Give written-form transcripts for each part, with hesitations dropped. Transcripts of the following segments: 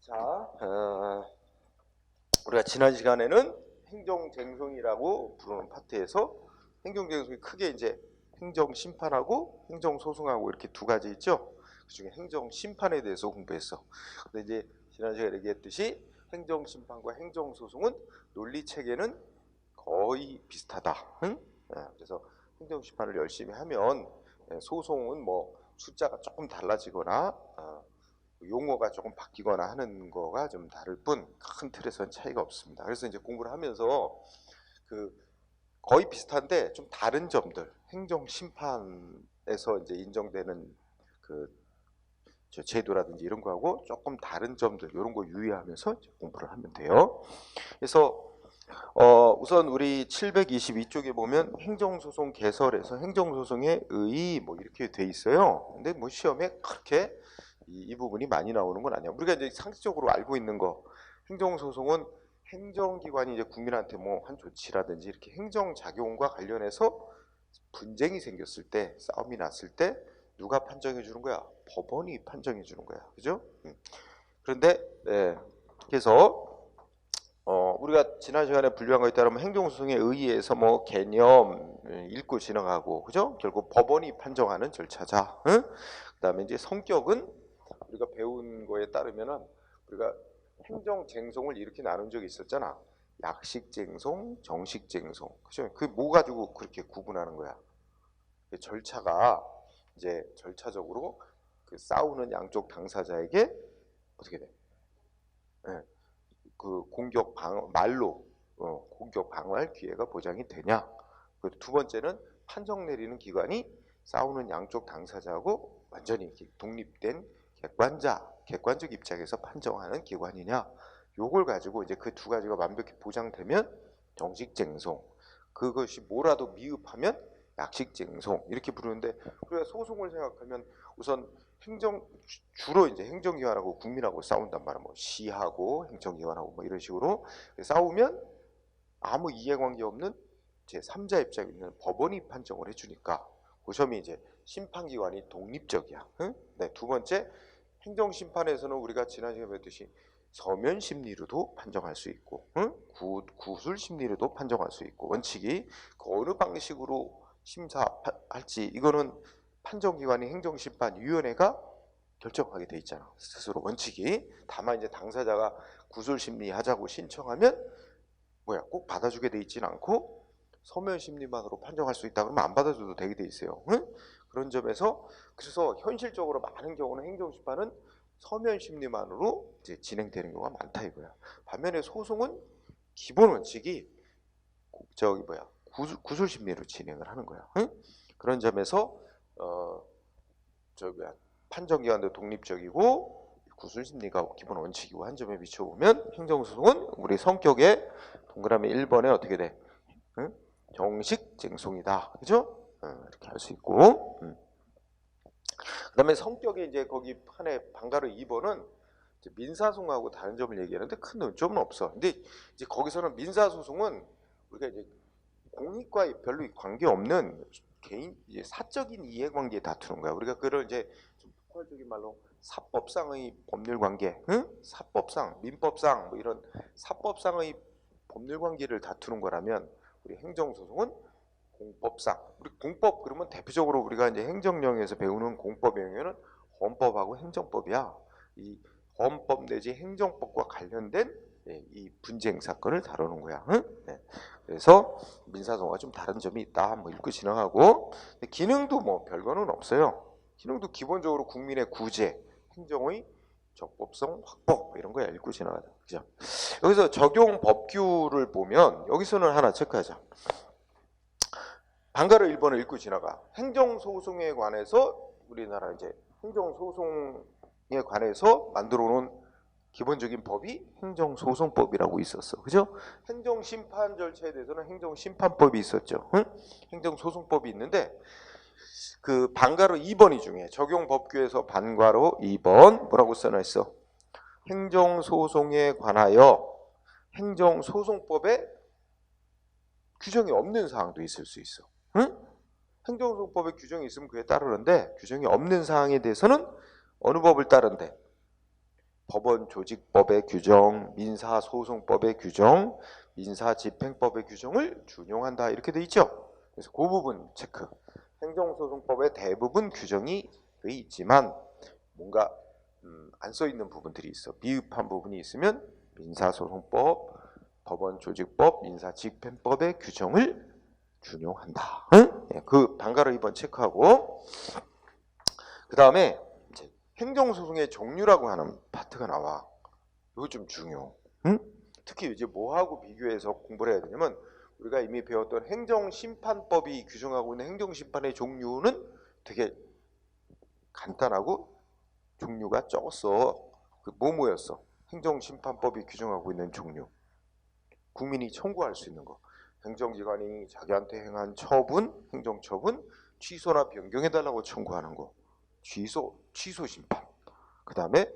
자, 우리가 지난 시간에는 행정쟁송이라고 부르는 파트에서 행정쟁송이 크게 이제 행정심판하고 행정소송하고 이렇게 두 가지 있죠. 그중에 행정심판에 대해서 공부했어. 근데 이제 지난 시간에 얘기했듯이 행정심판과 행정소송은 논리체계는 거의 비슷하다. 응? 그래서 행정심판을 열심히 하면 소송은 뭐 숫자가 조금 달라지거나 용어가 조금 바뀌거나 하는 거가 좀 다를 뿐 큰 틀에서는 차이가 없습니다. 그래서 이제 공부를 하면서 그 거의 비슷한데 좀 다른 점들, 행정 심판에서 이제 인정되는 그 제도라든지 이런 거하고 조금 다른 점들 이런 거 유의하면서 공부를 하면 돼요. 그래서 우선 우리 722쪽에 보면 행정소송 개설에서 행정소송의 의 뭐 이렇게 돼 있어요. 근데 뭐 시험에 그렇게 이 부분이 많이 나오는 건 아니야. 우리가 이제 상식적으로 알고 있는 거, 행정소송은 행정기관이 이제 국민한테 뭐 한 조치라든지 이렇게 행정작용과 관련해서 분쟁이 생겼을 때, 싸움이 났을 때 누가 판정해 주는 거야? 법원이 판정해 주는 거야. 그죠? 그런데 그래서 우리가 지난 시간에 분류한 거에 따르면 행정소송에 의해서 뭐 개념 읽고 지나가고, 그죠? 결국 법원이 판정하는 절차자. 응? 그다음에 이제 성격은 우리가 배운 거에 따르면은 우리가 행정쟁송을 이렇게 나눈 적이 있었잖아. 약식쟁송, 정식쟁송. 그죠? 그 뭐 가지고 그렇게 구분하는 거야? 그 절차가 이제 절차적으로 그 싸우는 양쪽 당사자에게 어떻게 돼? 예, 그 공격 방 말로 공격 방어할 기회가 보장이 되냐? 그 두 번째는 판정 내리는 기관이 싸우는 양쪽 당사자하고 완전히 독립된 객관적 입장에서 판정하는 기관이냐? 요걸 가지고 이제 그 두 가지가 완벽히 보장되면 정식쟁송, 그것이 뭐라도 미흡하면 약식쟁송 이렇게 부르는데, 그래서 소송을 생각하면 우선 주로 이제 행정기관하고 국민하고 싸운단 말이야. 뭐 시하고 행정기관하고 뭐 이런 식으로 싸우면 아무 이해관계 없는 제3자 입장에 있는 법원이 판정을 해주니까 그 점이 이제 심판기관이 독립적이야. 응? 네, 두 번째, 행정심판에서는 우리가 지난 시간에 배웠듯이 서면심리로도 판정할 수 있고, 응? 구술심리로도 판정할 수 있고, 원칙이 그 어느 방식으로 심사할지 이거는 판정기관이 행정심판위원회가 결정하게 돼 있잖아. 스스로 원칙이. 다만 이제 당사자가 구술심리 하자고 신청하면 꼭 받아주게 돼 있지는 않고 서면심리만으로 판정할 수 있다 그러면 안 받아줘도 되게 돼 있어요. 응? 그런 점에서 그래서 현실적으로 많은 경우는 행정심판은 서면심리만으로 이제 진행되는 경우가 많다 이거야. 반면에 소송은 기본 원칙이 구술심리로 진행을 하는 거야. 응? 그런 점에서 판정기관도 독립적이고 구술심리가 기본 원칙이고 한 점에 비춰보면 행정소송은 우리 성격에 동그라미 1번에 어떻게 돼? 응? 정식쟁송이다. 그죠? 이렇게 할 수 있고. 그 다음에 성격이 이제 거기 판에 방가로 2번은 민사소송하고 다른 점을 얘기하는데 큰 논점은 없어. 근데 이제 거기서는 민사소송은 우리가 이제 공익과 별로 관계없는 개인 사적인 이해관계에 다투는 거야. 우리가 그걸 이제 좀 포괄적인 말로 사법상의 법률관계, 응? 사법상, 민법상 뭐 이런 사법상의 법률관계를 다투는 거라면 우리 행정소송은 공법상, 우리 공법 그러면 대표적으로 우리가 이제 행정령에서 배우는 공법의 경우에는 헌법하고 행정법이야. 이 헌법 내지 행정법과 관련된 이 분쟁 사건을 다루는 거야. 응? 네. 그래서 민사소송과 좀 다른 점이 있다. 뭐 읽고 지나가고, 기능도 뭐 별거는 없어요. 기능도 기본적으로 국민의 구제, 행정의 적법성 확보 뭐 이런 거야. 읽고 지나가자. 그죠? 여기서 적용 법규를 보면 여기서는 하나 체크하자. 방가로 1번을 읽고 지나가. 행정소송에 관해서 우리나라 이제 행정소송에 관해서 만들어 놓은 기본적인 법이 행정소송법이라고 있었어. 그죠? 행정심판 절차에 대해서는 행정심판법이 있었죠. 응? 행정소송법이 있는데 그 방가로 2번이 중에 적용법규에서 방가로 2번 뭐라고 써놔 있어? 행정소송에 관하여 행정소송법에 규정이 없는 사항도 있을 수 있어. 응? 행정소송법에 규정이 있으면 그에 따르는데 규정이 없는 사항에 대해서는 어느 법을 따른대? 법원조직법의 규정, 민사소송법의 규정, 민사집행법의 규정을 준용한다 이렇게 돼 있죠. 그래서 그 부분 체크. 행정소송법의 대부분 규정이 돼 있지만 뭔가 안 써 있는 부분들이 있어. 미흡한 부분이 있으면 민사소송법, 법원조직법, 민사집행법의 규정을 준용한다. 응? 예, 그 단가를 이번 체크하고 그 다음에 행정소송의 종류라고 하는 파트가 나와. 이거 좀 중요. 응? 특히 이제 뭐하고 비교해서 공부를 해야 되냐면 우리가 이미 배웠던 행정심판법이 규정하고 있는 행정심판의 종류는 되게 간단하고 종류가 적었어. 그 뭐였어? 행정심판법이 규정하고 있는 종류. 국민이 청구할 수 있는 거. 행정기관이 자기한테 행한 처분, 행정처분, 취소나 변경해달라고 청구하는 거. 취소 심판. 그 다음에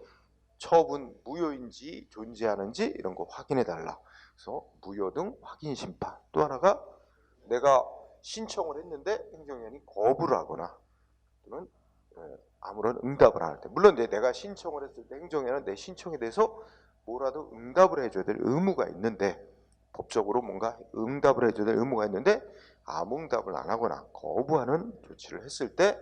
처분 무효인지 존재하는지 이런 거 확인해달라. 그래서 무효 등 확인 심판. 또 하나가 내가 신청을 했는데 행정기관이 거부를 하거나 또는 아무런 응답을 안 할 때. 물론 내가 신청을 했을 때 행정기관은 내 신청에 대해서 뭐라도 응답을 해줘야 될 의무가 있는데 법적으로 뭔가 응답을 해줘야 될 의무가 있는데 아무 응답을 안 하거나 거부하는 조치를 했을 때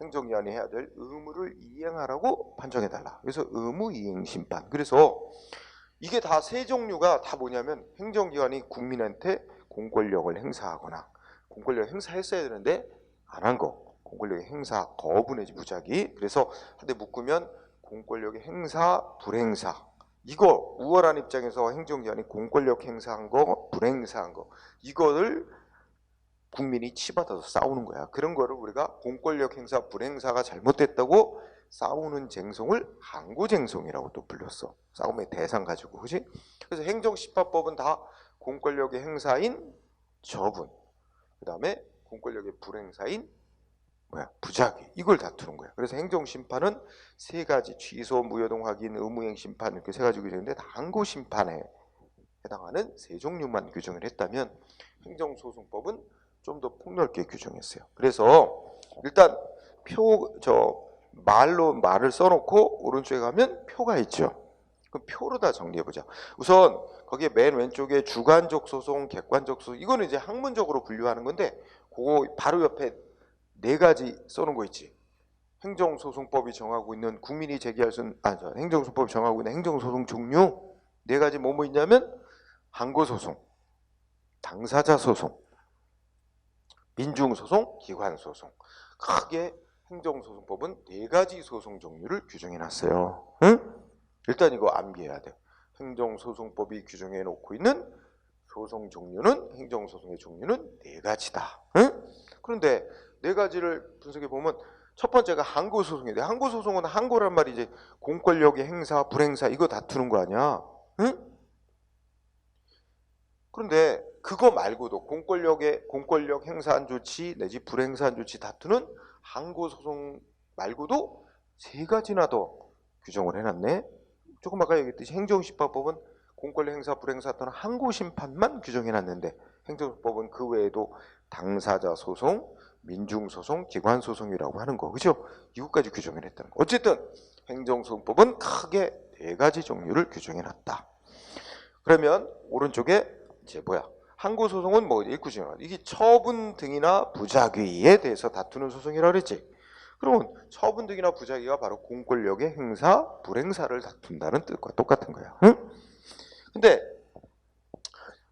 행정기관이 해야 될 의무를 이행하라고 판정해달라. 그래서 의무이행심판. 그래서 이게 다 세 종류가 다 뭐냐면 행정기관이 국민한테 공권력을 행사하거나 공권력 행사했어야 되는데 안 한 거. 공권력의 행사 거부 내지 부작위. 그래서 한대 묶으면 공권력의 행사 불행사. 이거 우월한 입장에서 행정기관이 공권력 행사한 거 불행사한 거 이거를 국민이 치받아서 싸우는 거야. 그런 거를 우리가 공권력 행사 불행사가 잘못됐다고 싸우는 쟁송을 항고쟁송이라고 또 불렸어. 싸움의 대상 가지고. 그렇지? 그래서 행정심판법은 다 공권력의 행사인 처분, 그 다음에 공권력의 불행사인 부작위, 이걸 다투는 거야. 그래서 행정심판은 세 가지, 취소, 무효동 확인, 의무행심판 이렇게 세 가지 규정인데 다 항고심판에 해당하는 세 종류만 규정을 했다면 행정소송법은 좀 더 폭넓게 규정했어요. 그래서 일단 말을 써놓고 오른쪽에 가면 표가 있죠. 그럼 표로 다 정리해보자. 우선 거기에 맨 왼쪽에 주관적 소송, 객관적 소송, 이거는 이제 학문적으로 분류하는 건데 그거 바로 옆에 네 가지 써놓은 거 있지. 행정소송법이 정하고 있는 국민이 제기할 수 있는 행정소송법이 정하고 있는 행정소송 종류 네 가지 뭐뭐 있냐면 항고소송, 당사자소송, 민중소송, 기관소송. 크게 행정소송법은 네 가지 소송 종류를 규정해놨어요. 응? 일단 이거 암기해야 돼. 행정소송법이 규정해 놓고 있는 소송 종류는 행정소송의 종류는 네 가지다. 응? 그런데 네 가지를 분석해 보면 첫 번째가 항고소송인데 항고소송은 항고란 말이 이제 공권력의 행사, 불행사 이거 다투는 거 아니야. 응? 그런데 그거 말고도 공권력 행사한 조치 내지 불행사한 조치 다투는 항고소송 말고도 세 가지나 더 규정을 해놨네. 조금 아까 얘기했듯이 행정심판법은 공권력 행사 불행사 또는 항고심판만 규정해놨는데 행정법은 그 외에도 당사자 소송, 민중소송, 기관소송이라고 하는 거, 그죠? 이것까지 규정을 했다는 거. 어쨌든 행정소송법은 크게 네 가지 종류를 규정해놨다. 그러면 오른쪽에 이제 항고소송은 구조가 이게 처분 등이나 부작위에 대해서 다투는 소송이라고 그랬지. 그러면 처분 등이나 부작위가 바로 공권력의 행사, 불행사를 다툰다는 뜻과 똑같은 거야. 응? 근데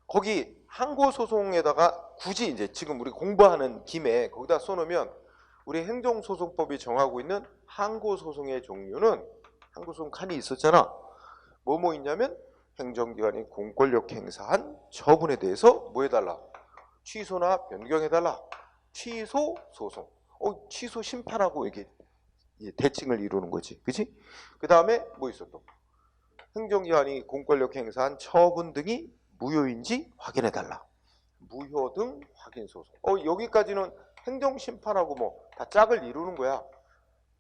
거기 항고소송에다가 굳이 이제 지금 우리 공부하는 김에 거기다 써놓으면 우리 행정소송법이 정하고 있는 항고소송의 종류는 항고소송 칸이 있었잖아. 뭐뭐 있냐면 행정기관이 공권력 행사한 처분에 대해서 뭐 해달라? 취소나 변경해달라. 취소 소송. 취소 심판하고 이게 대칭을 이루는 거지. 그치? 그 다음에 뭐 있어 또? 행정기관이 공권력 행사한 처분 등이 무효인지 확인해달라. 무효 등 확인 소송. 여기까지는 행정심판하고 뭐 다 짝을 이루는 거야.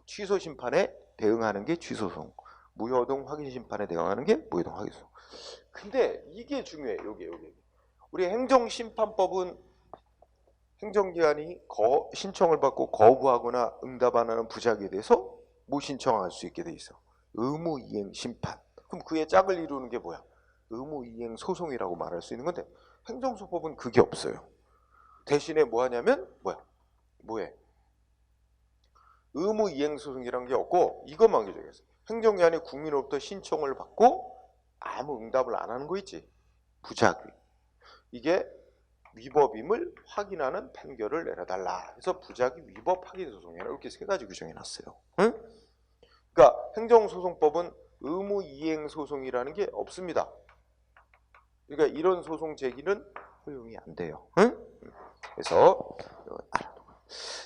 취소 심판에 대응하는 게 취소소송. 무효 등 확인 심판에 대응하는 게 무효 등 확인 소송. 근데 이게 중요해. 여기. 우리 행정심판법은 행정기관이 신청을 받고 거부하거나 응답 안 하는 부작위에 대해서 뭐 신청할 수 있게 돼 있어? 의무이행 심판. 그럼 그의 짝을 이루는 게 뭐야? 의무이행 소송이라고 말할 수 있는 건데 행정소법은 그게 없어요. 대신에 뭐 하냐면 뭐해? 의무이행 소송이라는 게 없고 이것만 규정했어. 행정기관이 국민으로부터 신청을 받고 아무 응답을 안 하는 거 있지. 부작위. 이게 위법임을 확인하는 판결을 내려달라. 그래서 부작위 위법 확인 소송이라 이렇게 세 가지 규정해놨어요. 응? 그러니까 행정소송법은 의무이행 소송이라는 게 없습니다. 그러니까 이런 소송 제기는 허용이 안 돼요. 응? 그래서 알아두고.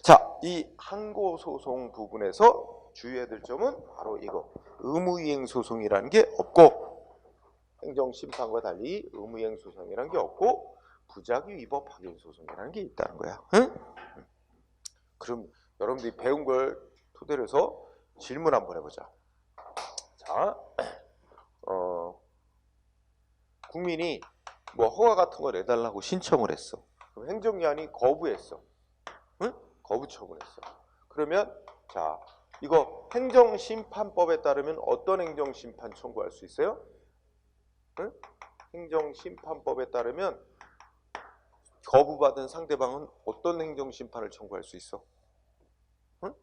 자, 이 항고소송 부분에서 주의해야 될 점은 바로 이거. 의무이행 소송이라는 게 없고 행정심판과 달리 의무이행 소송이라는 게 없고 부작위 위법 확인 소송이라는 게 있다는 거야. 응? 그럼 여러분들이 배운 걸 토대로 해서 질문 한번 해보자. 자, 국민이 뭐 허가 같은 거 내달라고 신청을 했어. 그럼 행정기관이 거부했어. 응? 거부 처분했어. 그러면 자, 이거 행정심판법에 따르면 어떤 행정심판 청구할 수 있어요? 응? 행정심판법에 따르면 거부받은 상대방은 어떤 행정심판을 청구할 수 있어? 응?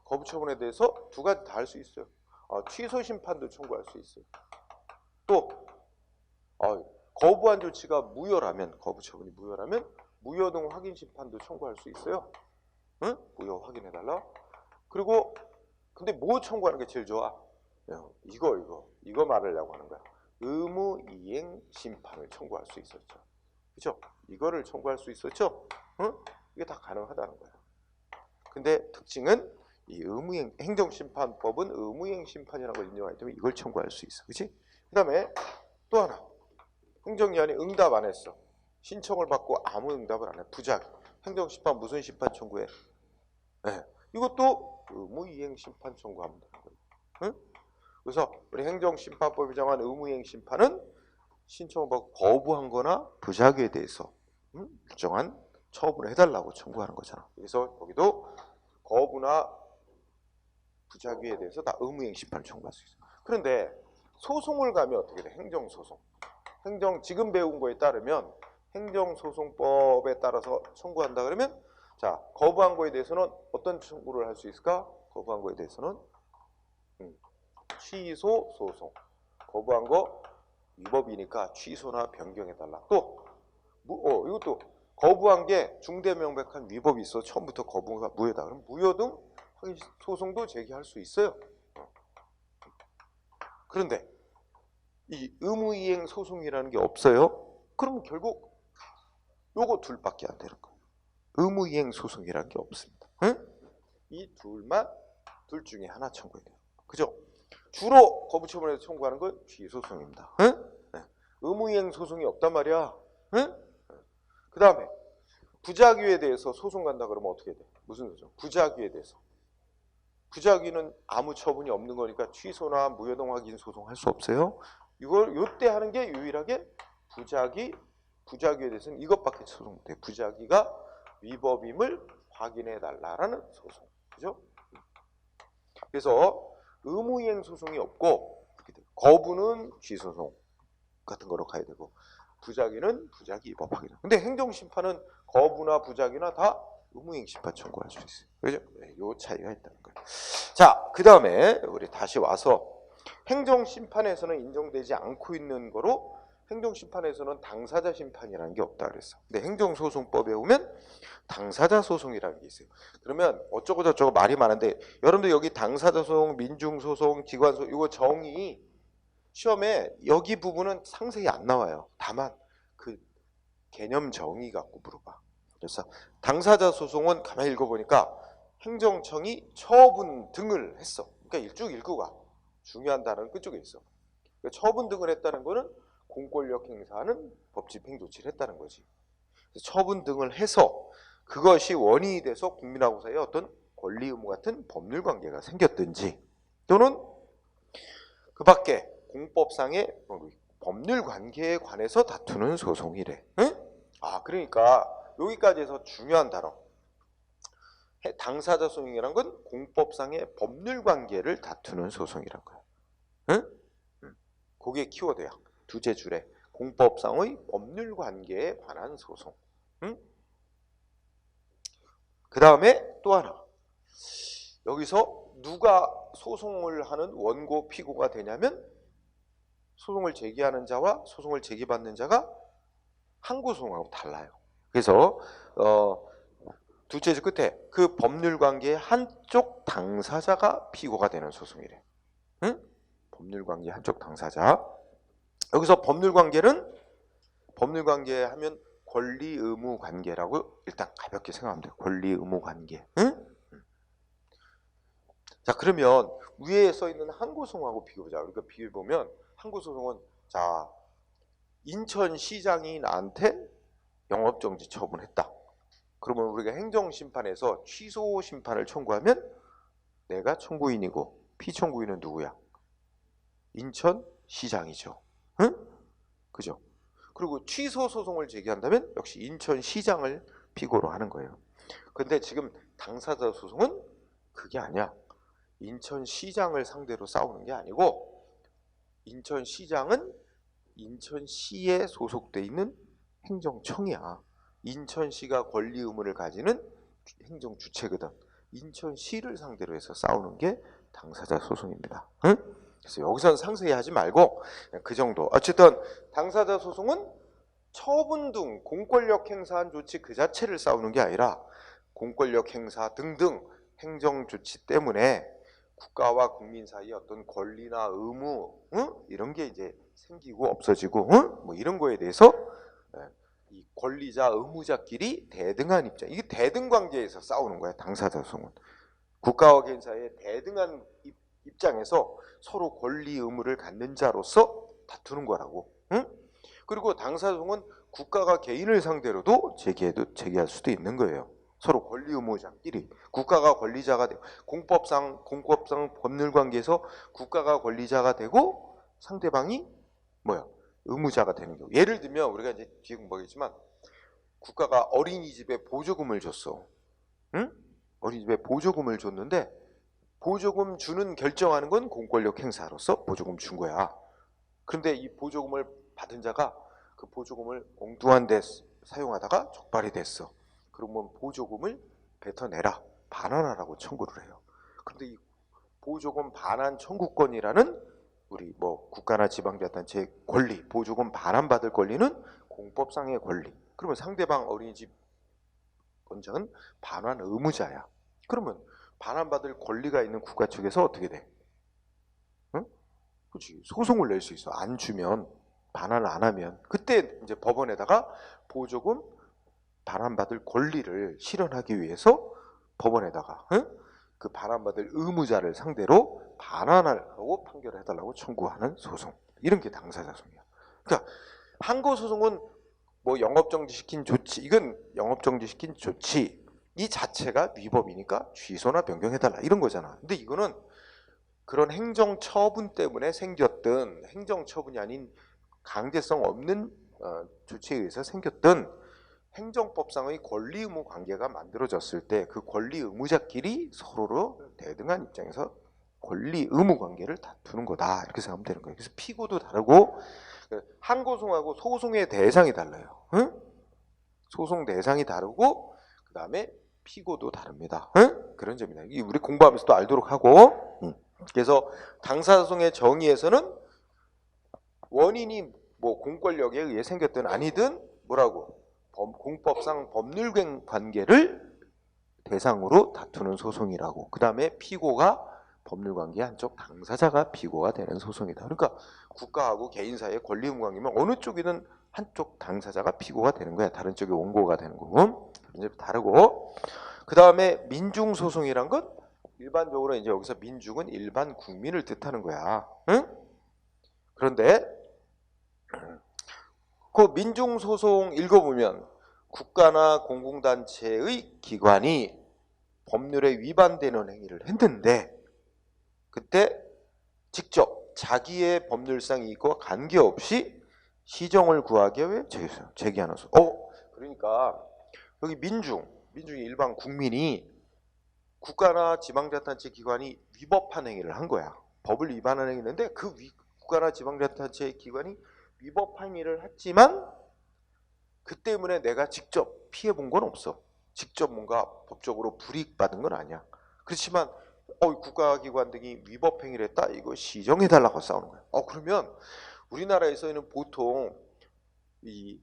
거부 처분에 대해서 두 가지 다 할 수 있어요. 취소 심판도 청구할 수 있어요. 또 거부한 조치가 무효라면, 거부 처분이 무효라면 무효 등 확인 심판도 청구할 수 있어요. 응? 무효 확인해달라. 그리고 근데 뭐 청구하는 게 제일 좋아? 이거 말하려고 하는 거야. 의무이행 심판을 청구할 수 있었죠. 그죠? 이거를 청구할 수 있었죠? 응? 이게 다 가능하다는 거야. 근데 특징은 이 행정심판법은 의무이행 심판이라는 걸 인정하기 때문에 이걸 청구할 수 있어. 그치? 그 다음에 또 하나. 행정기관이 응답 안 했어. 신청을 받고 아무 응답을 안 해. 부작위. 행정심판 무슨 심판 청구해? 네. 이것도 의무이행 심판 청구하면 되는 거예요. 응? 그래서 우리 행정심판법이 정한 의무이행 심판은 신청을 받고 거부한 거나 부작위에 대해서 일정한 처분을 해달라고 청구하는 거잖아. 그래서 여기도 거부나 부작위에 대해서 다 의무이행 심판을 청구할 수 있어. 그런데 소송을 가면 어떻게 돼? 행정소송. 지금 배운 거에 따르면 행정소송법에 따라서 청구한다 그러면 자, 거부한 거에 대해서는 어떤 청구를 할 수 있을까? 거부한 거에 대해서는 취소 소송. 거부한 거 위법이니까 취소나 변경해달라. 또 이것도 거부한 게 중대명백한 위법이 있어. 처음부터 거부가 무효다. 그럼 무효 등 확인 소송도 제기할 수 있어요. 그런데 이 의무이행 소송이라는 게 없어요. 그러면 결국 요거 둘밖에 안 되는 거예요. 의무이행 소송이라는 게 없습니다. 응? 이 둘 중에 하나 청구해야 돼요. 그죠? 주로 거부처분에서 청구하는 건 취소소송입니다. 응? 네. 의무이행 소송이 없단 말이야. 응? 그 다음에 부작위에 대해서 소송 간다 그러면 어떻게 돼? 무슨 소송? 부작위에 대해서. 부작위는 아무 처분이 없는 거니까 취소나 무효동 확인 소송 할 수 없어요. 이걸 요때 하는 게 유일하게 부작위에 대해서는 이것밖에 소송 못해. 부작위가 위법임을 확인해 달라라는 소송. 그죠? 그래서 의무이행 소송이 없고 거부는 취소소송 같은 거로 가야 되고 부작위는 부작위 위법 확인. 근데 행정심판은 거부나 부작위나 다 의무이행 심판 청구할 수 있어요. 그죠? 네, 요 차이가 있다는 거예요. 자, 그 다음에 우리 다시 와서 행정심판에서는 인정되지 않고 있는 거로 행정심판에서는 당사자 심판이라는 게 없다 그랬어. 근데 행정소송법에 오면 당사자 소송이라는 게 있어요. 그러면 어쩌고 저쩌고 말이 많은데 여러분들 여기 당사자 소송, 민중소송, 기관소송 이거 정의 시험에 여기 부분은 상세히 안 나와요. 다만 그 개념 정의 갖고 물어봐. 그래서 당사자 소송은 가만히 읽어보니까 행정청이 처분 등을 했어. 그러니까 쭉 읽고 가. 중요한 단어는 그쪽에 있어. 그러니까 처분 등을 했다는 거는 공권력 행사하는 법 집행 조치를 했다는 거지. 처분 등을 해서 그것이 원인이 돼서 국민하고 사이에 어떤 권리 의무 같은 법률 관계가 생겼든지 또는 그 밖에 공법상의 법률 관계에 관해서 다투는 소송이래. 응? 그러니까 여기까지 해서 중요한 단어. 당사자 소송이라는 건 공법상의 법률 관계를 다투는 소송이란 거야. 응? 그게 키워드야. 두째 줄에 공법상의 법률 관계에 관한 소송. 응? 그 다음에 또 하나. 여기서 누가 소송을 하는 원고 피고가 되냐면 소송을 제기하는 자와 소송을 제기받는 자가 항고소송하고 달라요. 그래서 두째 줄 끝에 그 법률 관계의 한쪽 당사자가 피고가 되는 소송이래. 응? 법률 관계 한쪽 당사자. 여기서 법률 관계는 법률 관계 하면 권리 의무 관계라고 일단 가볍게 생각하면 돼요. 권리 의무 관계. 응? 자, 그러면 위에 써 있는 항고소송하고 비교보자. 그러니까 비교해 보면 항고소송은 자, 인천시장이 나한테 영업정지 처분했다. 그러면 우리가 행정심판에서 취소 심판을 청구하면 내가 청구인이고 피청구인은 누구야? 인천시장이죠. 응? 그죠? 그리고 취소 소송을 제기한다면 역시 인천시장을 피고로 하는 거예요. 근데 지금 당사자 소송은 그게 아니야. 인천시장을 상대로 싸우는 게 아니고 인천시장은 인천시에 소속돼 있는 행정청이야. 인천시가 권리 의무를 가지는 행정주체거든. 인천시를 상대로 해서 싸우는 게 당사자 소송입니다. 응? 그래서 여기서는 상세히 하지 말고 그 정도. 어쨌든 당사자 소송은 처분 등 공권력 행사한 조치 그 자체를 싸우는 게 아니라 공권력 행사 등등 행정조치 때문에 국가와 국민 사이에 어떤 권리나 의무 이런 게 이제 생기고 없어지고 뭐 이런 거에 대해서 이 권리자 의무자끼리 대등한 입장, 이게 대등 관계에서 싸우는 거야. 당사자 소송은 국가와 개인 사이에 대등한 입장에서 서로 권리 의무를 갖는 자로서 다투는 거라고. 그리고 당사자 소송은 국가가 개인을 상대로도 제기할 수도 있는 거예요. 서로 권리 의무자끼리 국가가 권리자가 되고 공법상 법률 관계에서 국가가 권리자가 되고 상대방이 뭐야? 의무자가 되는 경우. 예를 들면 우리가 이제 뒤에 공부하겠지만 국가가 어린이집에 보조금을 줬어. 응? 어린이집에 보조금을 줬는데 보조금 주는 결정하는 건 공권력 행사로서 보조금 준 거야. 그런데 이 보조금을 받은 자가 그 보조금을 엉뚱한 데 사용하다가 적발이 됐어. 그러면 보조금을 뱉어내라, 반환하라고 청구를 해요. 그런데 이 보조금 반환 청구권이라는 우리 뭐 국가나 지방자치단체의 권리, 보조금 반환받을 권리는 공법상의 권리. 그러면 상대방 어린이집 원장은 반환 의무자야. 그러면 반환받을 권리가 있는 국가 측에서 어떻게 돼? 응? 그렇지. 소송을 낼 수 있어. 안 주면, 반환을 안 하면. 그때 이제 법원에다가 보조금 반환받을 권리를 실현하기 위해서 법원에다가 그 반환받을 의무자를 상대로 반환하라고 판결해달라고 청구하는 소송. 이런 게 당사자 소송이야. 그러니까 항고소송은 뭐 영업정지시킨 조치, 이건 영업정지시킨 조치 이 자체가 위법이니까 취소나 변경해달라 이런 거잖아. 근데 이거는 그런 행정처분 때문에 생겼던, 행정처분이 아닌 강제성 없는 조치에 의해서 생겼던 행정법상의 권리 의무 관계가 만들어졌을 때 그 권리 의무자끼리 서로로 대등한 입장에서 권리 의무 관계를 다투는 거다, 이렇게 생각하면 되는 거예요. 그래서 피고도 다르고 항고소송하고 소송의 대상이 달라요. 응? 소송 대상이 다르고 그 다음에 피고도 다릅니다. 응? 그런 점이다. 이 우리 공부하면서 또 알도록 하고. 그래서 당사소송의 정의에서는 원인이 뭐 공권력에 의해 생겼든 아니든 뭐라고 공법상 법률 관계를 대상으로 다투는 소송이라고. 그 다음에 피고가 법률관계 한쪽 당사자가 피고가 되는 소송이다. 그러니까 국가하고 개인 사이의 권리 의무 관계면 어느 쪽이든 한쪽 당사자가 피고가 되는 거야. 다른 쪽이 원고가 되는 거고. 이제 다르고. 그 다음에 민중소송이란 건 일반적으로 이제 여기서 민중은 일반 국민을 뜻하는 거야. 응? 그런데 그 민중소송 읽어보면 국가나 공공단체의 기관이 법률에 위반되는 행위를 했는데 그때 직접 자기의 법률상 이익과 관계없이 시정을 구하기 위해 제기하는 소송. 그러니까 여기 민중이 일반 국민이 국가나 지방자치단체 기관이 위법한 행위를 한 거야. 법을 위반한 행위인데 그 국가나 지방자치단체 기관이 위법한 행위를 했지만 그 때문에 내가 직접 피해 본 건 없어. 직접 뭔가 법적으로 불이익 받은 건 아니야. 그렇지만 국가기관 등이 위법 행위를 했다. 이거 시정해 달라고 싸우는 거야. 그러면 우리나라에서는 보통 이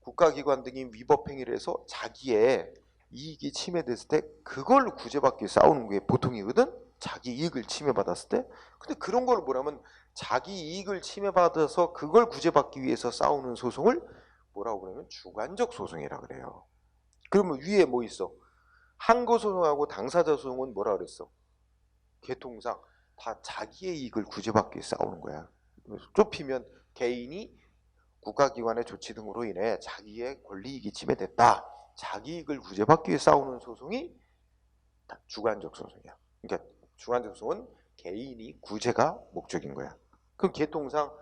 국가기관 등이 위법 행위를 해서 자기의 이익이 침해됐을 때 그걸 구제받기 위해 싸우는 게 보통이거든. 자기 이익을 침해받았을 때. 근데 그런 걸 뭐냐면 자기 이익을 침해받아서 그걸 구제받기 위해서 싸우는 소송을 뭐라고 그러면 주관적 소송이라 그래요. 그러면 위에 뭐 있어? 항고소송하고 당사자 소송은 뭐라 그랬어? 개통상 다 자기의 이익을 구제받기 위해 싸우는 거야. 좁히면 개인이 국가기관의 조치 등으로 인해 자기의 권리이익이 침해됐다. 자기 이익을 구제받기 위해 싸우는 소송이 주관적 소송이야. 그러니까 주관적 소송은 개인이 구제가 목적인 거야. 그럼 개통상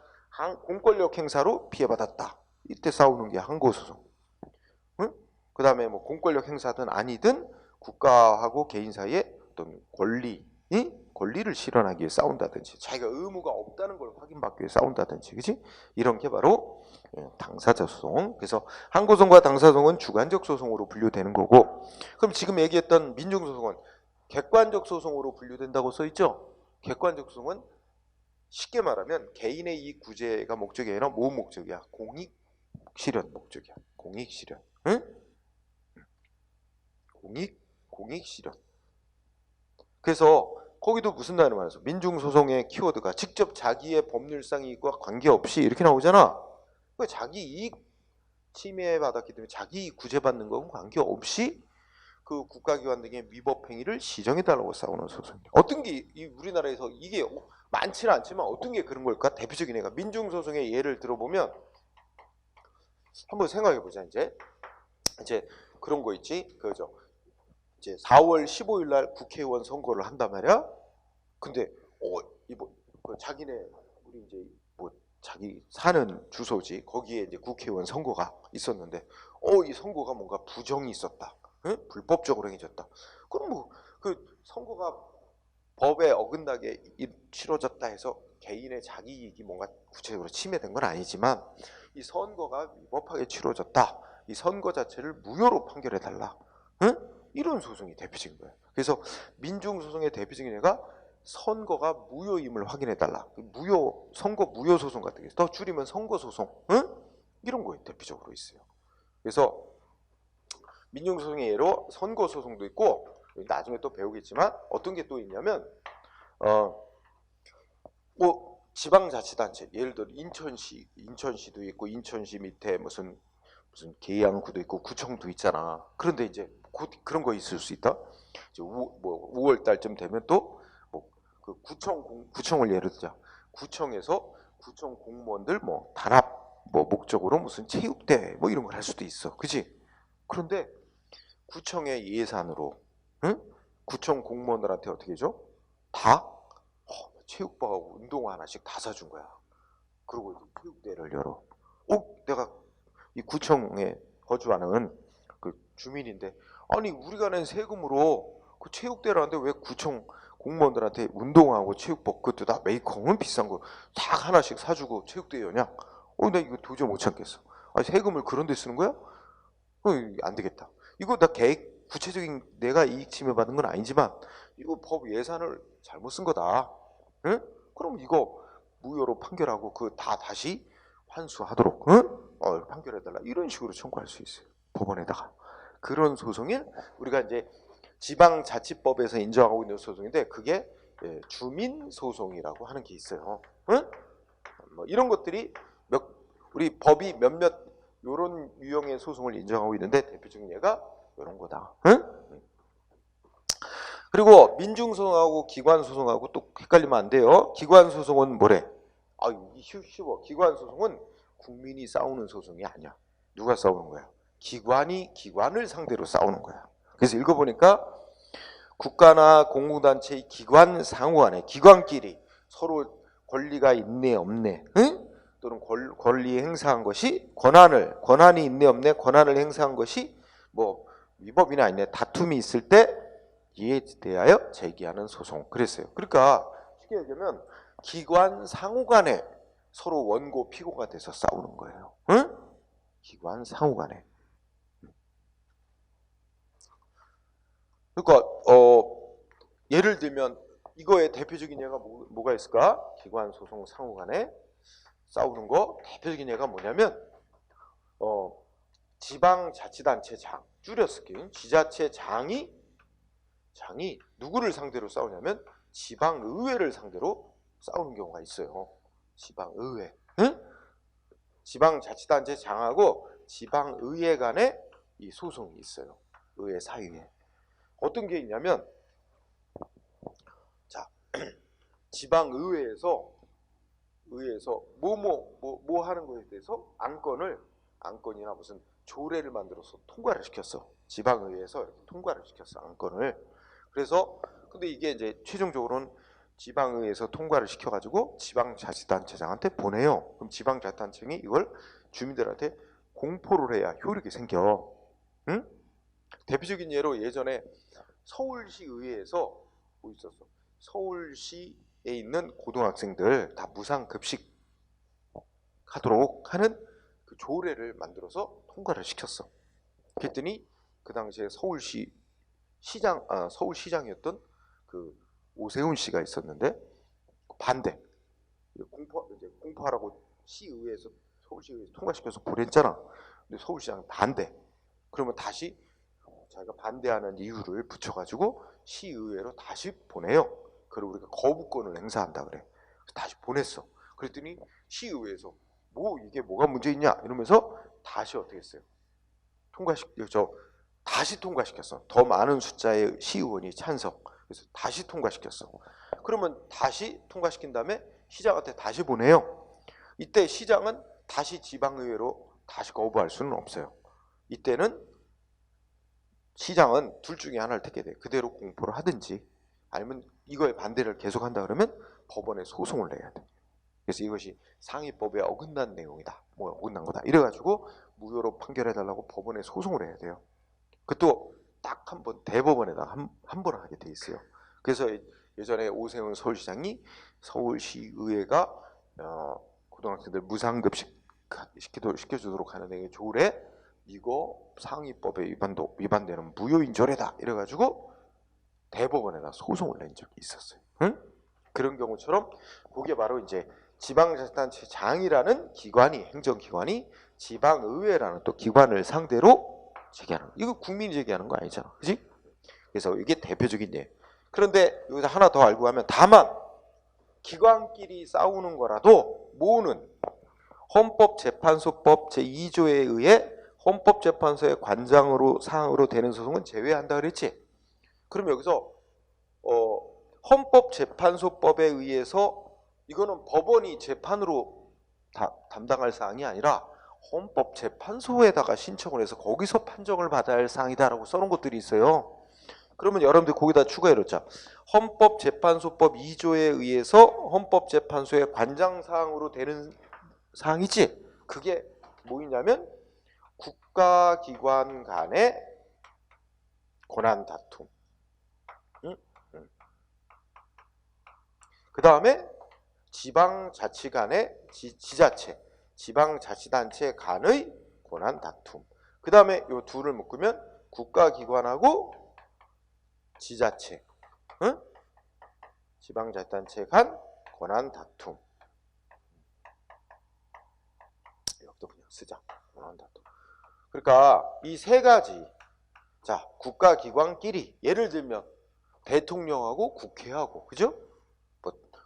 공권력 행사로 피해받았다. 이때 싸우는 게 항고소송. 응? 그 다음에 뭐 공권력 행사든 아니든 국가하고 개인 사이에 어떤 권리를 실현하기 위해 싸운다든지 자기가 의무가 없다는 걸 확인받기 위해 싸운다든지 그치? 이런 게 바로 당사자 소송. 그래서 항고소송과 당사소송은 주관적 소송으로 분류되는 거고 그럼 지금 얘기했던 민중소송은 객관적 소송으로 분류된다고 써있죠? 객관적 소송은 쉽게 말하면 개인의 이익 구제가 목적이 아니라 뭐 목적이야? 공익 실현 목적이야. 공익 실현. 응? 공익 실현. 그래서 거기도 무슨 단어 말해서 민중소송의 키워드가 직접 자기의 법률상 이익과 관계없이 이렇게 나오잖아. 그러니까 자기 이익 침해받았기 때문에 자기 이익 구제받는 건 관계없이 그 국가기관 등의 위법 행위를 시정해달라고 싸우는 소송입니다. 어떤 게 우리나라에서 이게 많지는 않지만 어떤 게 그런 걸까? 대표적인 예가 민중소송의 예를 들어보면 한번 생각해보자. 이제 그런 거 있지. 그죠? 이제 4월 15일 날 국회의원 선거를 한단 말이야. 근데 자기네 우리 이제 뭐 자기 사는 주소지 거기에 이제 국회의원 선거가 있었는데 이 선거가 뭔가 부정이 있었다. 응? 불법적으로 행해졌다. 그럼 뭐 그 선거가 법에 어긋나게 치러졌다 해서 개인의 자기 이익이 뭔가 구체적으로 침해된 건 아니지만 이 선거가 위법하게 치러졌다. 이 선거 자체를 무효로 판결해 달라. 응? 이런 소송이 대표적인 거예요. 그래서 민중소송의 대표적인 예가 선거가 무효임을 확인해 달라. 선거 무효 소송 같은 게 더 줄이면 선거 소송, 응? 이런 거에 대표적으로 있어요. 그래서 민중소송의 예로 선거 소송도 있고 나중에 또 배우겠지만 어떤 게 또 있냐면 뭐 지방자치단체 예를 들어 인천시도 있고 인천시 밑에 무슨 계양구도 있고 구청도 있잖아. 그런데 이제 곧 그런 거 있을 수 있다. 이제 5월 달쯤 되면 또 뭐 그 구청을 예를 들자. 구청에서 구청 공무원들 뭐 단합 뭐 목적으로 무슨 체육대회 뭐 이런 걸 할 수도 있어. 그지? 그런데 구청의 예산으로 응? 구청 공무원들한테 어떻게 해줘? 다 체육복하고 운동화 하나씩 다 사준 거야. 그리고 이제 체육대회를 열어. 내가 이 구청에 거주하는 그 주민인데 아니 우리가 낸 세금으로 그 체육대회를 하는데 왜 구청 공무원들한테 운동화하고 체육복 그것도 다 메이커는 비싼 거 다 하나씩 사주고 체육대회 여냐? 나 이거 도저히 못 참겠어. 세금을 그런 데 쓰는 거야? 안 되겠다. 이거 나 구체적인 내가 이익 침해 받은 건 아니지만 이거 법 예산을 잘못 쓴 거다. 응? 그럼 이거 무효로 판결하고 그 다시 환수하도록 응? 판결해달라. 이런 식으로 청구할 수 있어요. 법원에다가. 그런 소송이 우리가 이제 지방자치법에서 인정하고 있는 소송인데 그게 주민소송이라고 하는 게 있어요. 응? 뭐 이런 것들이 우리 법이 몇몇 이런 유형의 소송을 인정하고 있는데 대표적인 예가 이런 거다. 응? 그리고 민중소송하고 기관소송하고 또 헷갈리면 안 돼요. 기관소송은 뭐래? 쉬워. 기관소송은 국민이 싸우는 소송이 아니야. 누가 싸우는 거야? 기관이 기관을 상대로 싸우는 거야. 그래서 읽어보니까 국가나 공공단체의 기관 상호 간에 기관끼리 서로 권리가 있네 없네 응? 또는 권리 행사한 것이 권한이 있네 없네 권한을 행사한 것이 뭐 위법이나 아니냐 다툼이 있을 때 이에 대하여 제기하는 소송 그랬어요. 그러니까 쉽게 얘기하면 기관 상호간에 서로 원고 피고가 돼서 싸우는 거예요. 응? 기관 상호간에. 그러니까 예를 들면 이거의 대표적인 예가 뭐가 있을까? 기관 소송 상호간에 싸우는 거 대표적인 예가 뭐냐면 지방자치단체장 줄였을게요. 지자체장이 누구를 상대로 싸우냐면 지방의회를 상대로 싸우는 경우가 있어요. 지방의회. 응? 지방자치단체장하고 지방의회 간에 이 소송이 있어요. 의회 사이에. 어떤 게 있냐면 자 지방의회에서 뭐 하는 거에 대해서 안건이나 무슨 조례를 만들어서 통과를 시켰어. 지방의회에서 이렇게 통과를 시켰어. 안건을. 그래서 근데 이게 이제 최종적으로는 지방의회에서 통과를 시켜가지고 지방자치단체장한테 보내요. 그럼 지방자치단체장이 이걸 주민들한테 공포를 해야 효력이 생겨. 응? 대표적인 예로 예전에 서울시 의회에서 뭐 있었어? 서울시에 있는 고등학생들 다 무상급식 하도록 하는 그 조례를 만들어서 통과를 시켰어. 그랬더니 그 당시에 서울시장이었던 그 오세훈 씨가 있었는데 반대. 공포하라고 서울시의회에서 통과시켜서 보냈잖아. 근데 서울시장은 반대. 그러면 다시 자기가 반대하는 이유를 붙여가지고 시의회로 다시 보내요. 그리고 우리가 거부권을 행사한다 그래. 그래서 다시 보냈어. 그랬더니 시의회에서 이게 뭐가 문제 있냐 이러면서 다시 어떻게 했어요? 다시 통과시켰어. 더 많은 숫자의 시의원이 찬성. 그래서 다시 통과시켰어. 그러면 다시 통과시킨 다음에 시장한테 다시 보내요. 이때 시장은 다시 지방의회로 다시 거부할 수는 없어요. 이때는 시장은 둘 중에 하나를 택해야 돼. 그대로 공포를 하든지 아니면 이거에 반대를 계속한다 그러면 법원에 소송을 내야 돼. 그래서 이것이 상위법에 어긋난 내용이다. 어긋난 거다. 이래가지고 무효로 판결해달라고 법원에 소송을 해야 돼요. 그것도 딱 한 번 대법원에다가 한 번 하게 돼 있어요. 그래서 예전에 오세훈 서울시장이 서울시의회가 고등학생들 무상급식 시켜주도록 하는 내용의 조례 이거 상위법에 위반되는 무효인조례다 이래가지고 대법원에다 소송을 낸 적이 있었어요. 응? 그런 경우처럼 그게 바로 이제 지방자치단체장이라는 행정기관이 지방의회라는 또 기관을 상대로 제기하는 거. 이거 국민이 제기하는 거 아니잖아. 그지? 그래서 이게 대표적인 예. 그런데 여기서 하나 더 알고 가면 다만 기관끼리 싸우는 거라도 뭐는 헌법재판소법 제2조에 의해 헌법재판소의 관장으로 사항으로 되는 소송은 제외한다 그랬지. 그럼 여기서 헌법재판소법에 의해서 이거는 법원이 재판으로 담당할 사항이 아니라 헌법재판소에다가 신청을 해서 거기서 판정을 받아야 할 사항이다라고 써놓은 것들이 있어요. 그러면 여러분들 거기다 추가해놓자. 헌법재판소법 2조에 의해서 헌법재판소의 관장사항으로 되는 사항이지. 그게 뭐냐면 국가기관 간의 권한 다툼. 그 다음에 지방자치 간의 지방자치단체 간의 권한 다툼. 그 다음에 이 둘을 묶으면 국가기관하고 지자체, 지방자치단체 간 권한 다툼. 여기도 그냥 쓰자. 권한 다툼. 그러니까 이 세 가지, 자 국가기관끼리 예를 들면 대통령하고 국회하고, 그죠?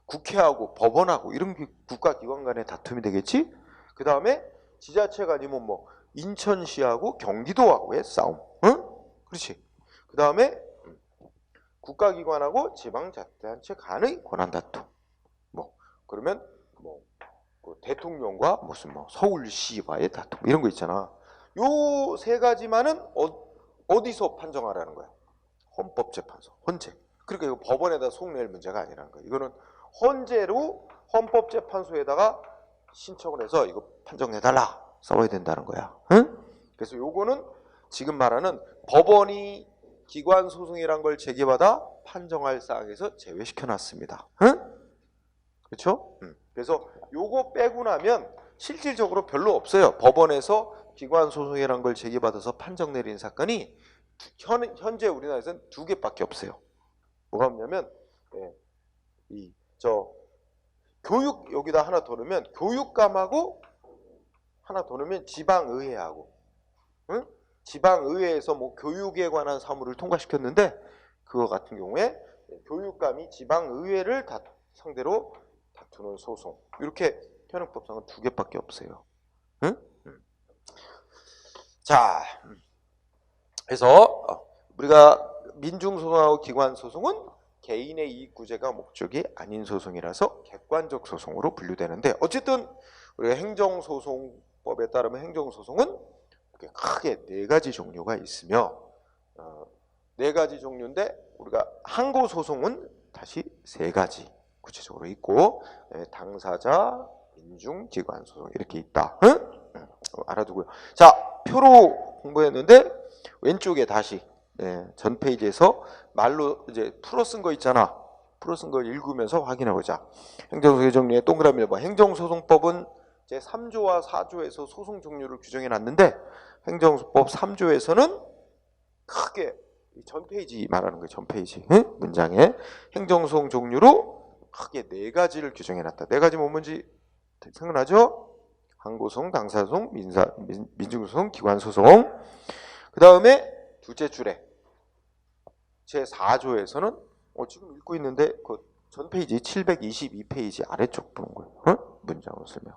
국회하고 법원하고 이런 국가기관 간의 다툼이 되겠지? 그 다음에 지자체가 아니면 인천시하고 경기도하고의 싸움. 응? 그렇지. 그 다음에 국가기관하고 지방자치단체 간의 권한 다툼. 그러면 그 대통령과 무슨 서울시와의 다툼 이런 거 있잖아. 요 세 가지만은 어디서 판정하라는 거야? 헌법재판소, 헌재. 그러니까 이거 법원에다 소송낼 문제가 아니라는 거야. 이거는 헌재로 헌법재판소에다가 신청을 해서 이거 판정해달라 써야 된다는 거야. 응? 그래서 요거는 지금 말하는 법원이 기관 소송이란 걸 제기받아 판정할 사항에서 제외시켜 놨습니다. 응? 그렇죠? 그래서 요거 빼고 나면 실질적으로 별로 없어요. 법원에서 기관 소송이란 걸 제기받아서 판정 내린 사건이 현재 우리나라에서는 2개밖에 없어요. 뭐가 없냐면 교육 여기다 하나 더 넣으면 교육감하고 하나 더 넣으면 지방의회하고, 응? 지방의회에서 뭐 교육에 관한 사무를 통과시켰는데 그거 같은 경우에 교육감이 지방의회를 상대로 다투는 소송, 이렇게 현행법상은 2개밖에 없어요. 응? 자, 그래서 우리가 민중소송하고 기관소송은 개인의 이익구제가 목적이 아닌 소송이라서 객관적 소송으로 분류되는데, 어쨌든 우리가 행정소송법에 따르면 행정소송은 크게 4가지 종류가 있으며 4가지 종류인데 우리가 항고소송은 다시 3가지 구체적으로 있고, 당사자, 민중, 기관 소송 이렇게 있다. 응? 알아두고요. 자, 표로 공부했는데 왼쪽에 다시 전 페이지에서 말로 이제 풀어 쓴 거 있잖아. 풀어 쓴 거 읽으면서 확인해 보자. 행정소송 정리의 동그라미 1번. 행정소송법은 제 3조와 4조에서 소송 종류를 규정해 놨는데 행정소송법 3조에서는 크게 전 페이지 말하는 거예요. 전 페이지. 응? 문장에 행정소송 종류로 크게 4가지를 규정해 놨다. 4가지 뭔지 생각나죠? 항고소송, 당사소송, 민중소송, 기관소송. 그 다음에 둘째 줄에 제4조에서는 지금 읽고 있는데 그 전 페이지 722페이지 아래쪽 보는 거예요. 응? 문장으로 설명.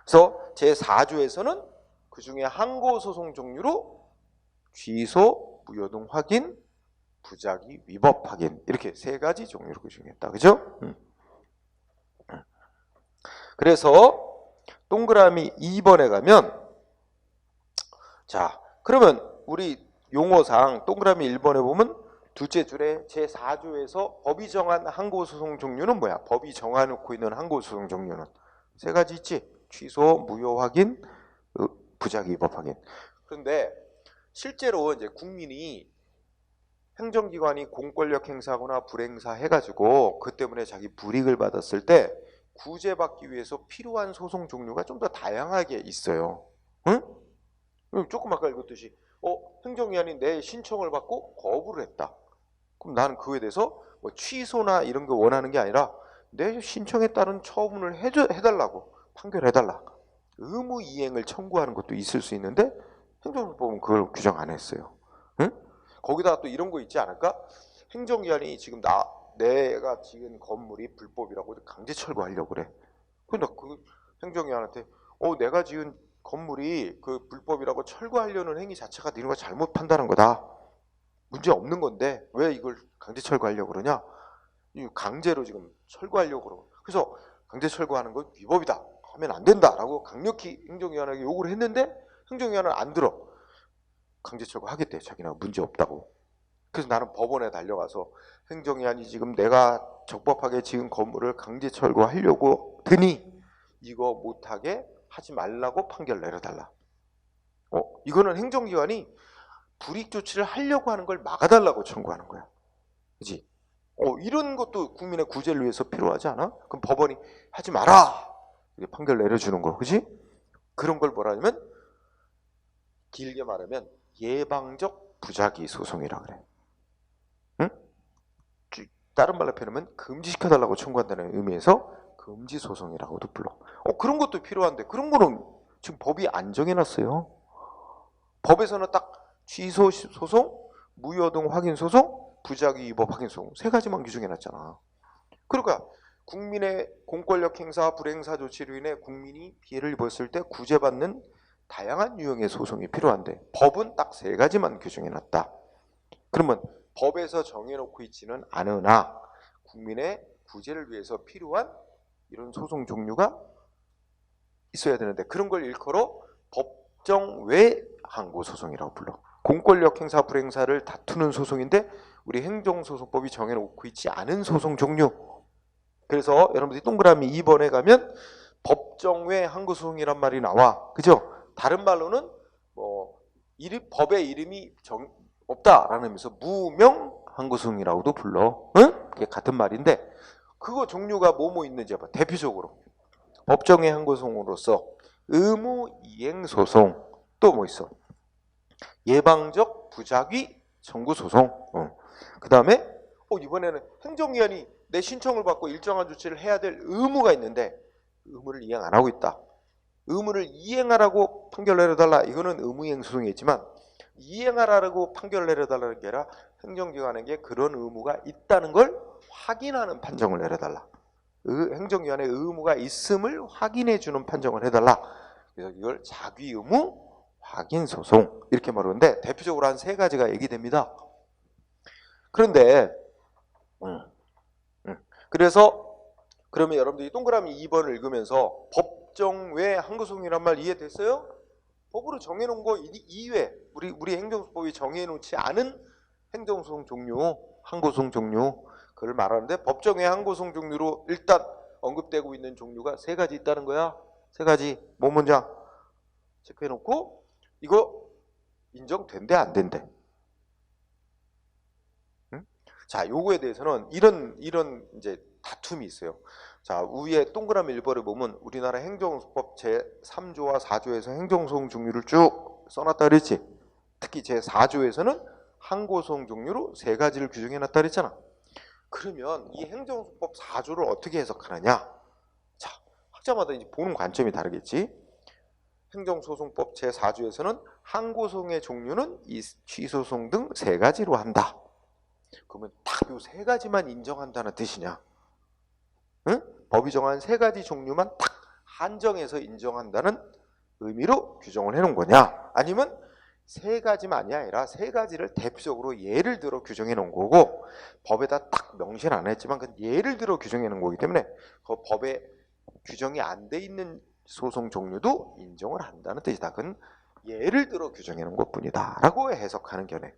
그래서 제4조에서는 그 중에 항고소송 종류로 취소, 무효등 확인, 부작위, 위법 확인, 이렇게 3가지 종류로 규정했다. 그죠? 그래서 동그라미 2번에 가면, 자, 그러면 우리 용어상 동그라미 1번에 보면 둘째 줄에 제4조에서 법이 정한 항고소송 종류는 뭐야? 법이 정해놓고 있는 항고소송 종류는 3가지 있지? 취소, 무효 확인, 부작위, 위법 확인. 그런데 실제로 이제 국민이 행정기관이 공권력 행사하거나 불행사 해가지고 그 때문에 자기 불이익을 받았을 때 구제받기 위해서 필요한 소송 종류가 좀 더 다양하게 있어요. 응? 조금 아까 읽었듯이 행정기관이 내 신청을 받고 거부를 했다. 그럼 나는 그거에 대해서 뭐 취소나 이런 거 원하는 게 아니라 내 신청에 따른 처분을 해달라고, 판결해달라. 의무 이행을 청구하는 것도 있을 수 있는데 행정법은 그걸 규정 안 했어요. 응? 거기다가 또 이런 거 있지 않을까? 행정기관이 지금 내가 지은 건물이 불법이라고 강제 철거하려고 그래. 근데 그 행정기관한테 내가 지은 건물이 그 불법이라고 철거하려는 행위 자체가 네가 잘못 판단한 거다. 문제 없는 건데 왜 이걸 강제 철거하려고 그러냐? 강제로 지금 철거하려고 그러고. 그래서 강제 철거하는 건 위법이다. 하면 안 된다라고 강력히 행정기관에게 요구를 했는데 행정기관은 안 들어. 강제 철거하겠대. 자기는 문제 없다고. 그래서 나는 법원에 달려가서 행정기관이 지금 내가 적법하게 지은 건물을 강제 철거하려고 드니 이거 못하게 하지 말라고 판결 내려달라. 이거는 행정기관이 불이익 조치를 하려고 하는 걸 막아달라고 청구하는 거야. 그지? 이런 것도 국민의 구제를 위해서 필요하지 않아? 그럼 법원이 하지 마라! 이렇게 판결 내려주는 거. 그지? 그런 걸 뭐라 하냐면 길게 말하면 예방적 부작위 소송이라 그래. 응? 다른 말로 표현하면 금지시켜달라고 청구한다는 의미에서 금지 소송이라고도 불러. 그런 것도 필요한데 그런 거는 지금 법이 안 정해놨어요. 법에서는 딱 취소 소송, 무효등 확인 소송, 부작위 위법 확인 소송 3가지만 규정해놨잖아. 그러니까 국민의 공권력 행사, 불행사 조치로 인해 국민이 피해를 입었을 때 구제받는 다양한 유형의 소송이 필요한데 법은 딱 3가지만 규정해놨다. 그러면 법에서 정해놓고 있지는 않으나 국민의 구제를 위해서 필요한 이런 소송 종류가 있어야 되는데 그런 걸 일컬어 법정 외 항고소송이라고 불러. 공권력 행사 불행사를 다투는 소송인데 우리 행정소송법이 정해놓고 있지 않은 소송 종류. 그래서 여러분들이 동그라미 2번에 가면 법정 외 항고소송이란 말이 나와. 그죠? 다른 말로는 뭐 법의 이름이 없다라는 의미에서 무명 항구송이라고도 불러. 응? 그게 같은 말인데 그거 종류가 뭐뭐 있는지 봐. 대표적으로 법정의 항구송으로서 의무 이행 소송, 또 뭐 있어? 예방적 부작위 청구 소송. 그 다음에 이번에는 행정기관이 내 신청을 받고 일정한 조치를 해야 될 의무가 있는데 의무를 이행 안 하고 있다. 의무를 이행하라고 판결을 내려달라. 이거는 의무이행 소송이겠지만 이행하라고 판결을 내려달라는 게 아니라 행정기관에게 그런 의무가 있다는 걸 확인하는 판정을 내려달라. 행정기관의 의무가 있음을 확인해주는 판정을 해달라. 그래서 이걸 자기 의무 확인 소송 이렇게 말하는데 대표적으로 한 3가지가 얘기됩니다. 그런데 그래서 그러면 여러분들이 동그라미 2번을 읽으면서 법정 외 항구소송이란 말 이해됐어요? 법으로 정해놓은 거 이외 우리 행정소송법이 정해놓지 않은 행정소송 종류, 항구소송 종류 그걸 말하는데 법정 외 항구소송 종류로 일단 언급되고 있는 종류가 3가지 있다는 거야. 3가지 뭐 문장 체크해놓고 이거 인정된대 안 된대. 응? 자, 요거에 대해서는 이런 이제 다툼이 있어요. 자, 위에 동그라미 1번을 보면 우리나라 행정소송법 제3조와 4조에서 행정소송 종류를 쭉 써놨다 그랬지. 특히 제4조에서는 항고소송 종류로 3가지를 규정해놨다 그랬잖아. 그러면 이 행정소송법 4조를 어떻게 해석하느냐? 자, 학자마다 이제 보는 관점이 다르겠지. 행정소송법 제4조에서는 항고소송의 종류는 이 취소소송 등 3가지로 한다. 그러면 딱 요 3가지만 인정한다는 뜻이냐? 응? 법이 정한 3가지 종류만 딱 한정해서 인정한다는 의미로 규정을 해놓은 거냐? 아니면 3가지만이 아니라 3가지를 대표적으로 예를 들어 규정해 놓은 거고 법에다 딱 명시는 안 했지만 그 예를 들어 규정해 놓은 거기 때문에 그 법에 규정이 안 돼 있는 소송 종류도 인정을 한다는 뜻이다. 그건 예를 들어 규정해 놓은 것뿐이다 라고 해석하는 견해.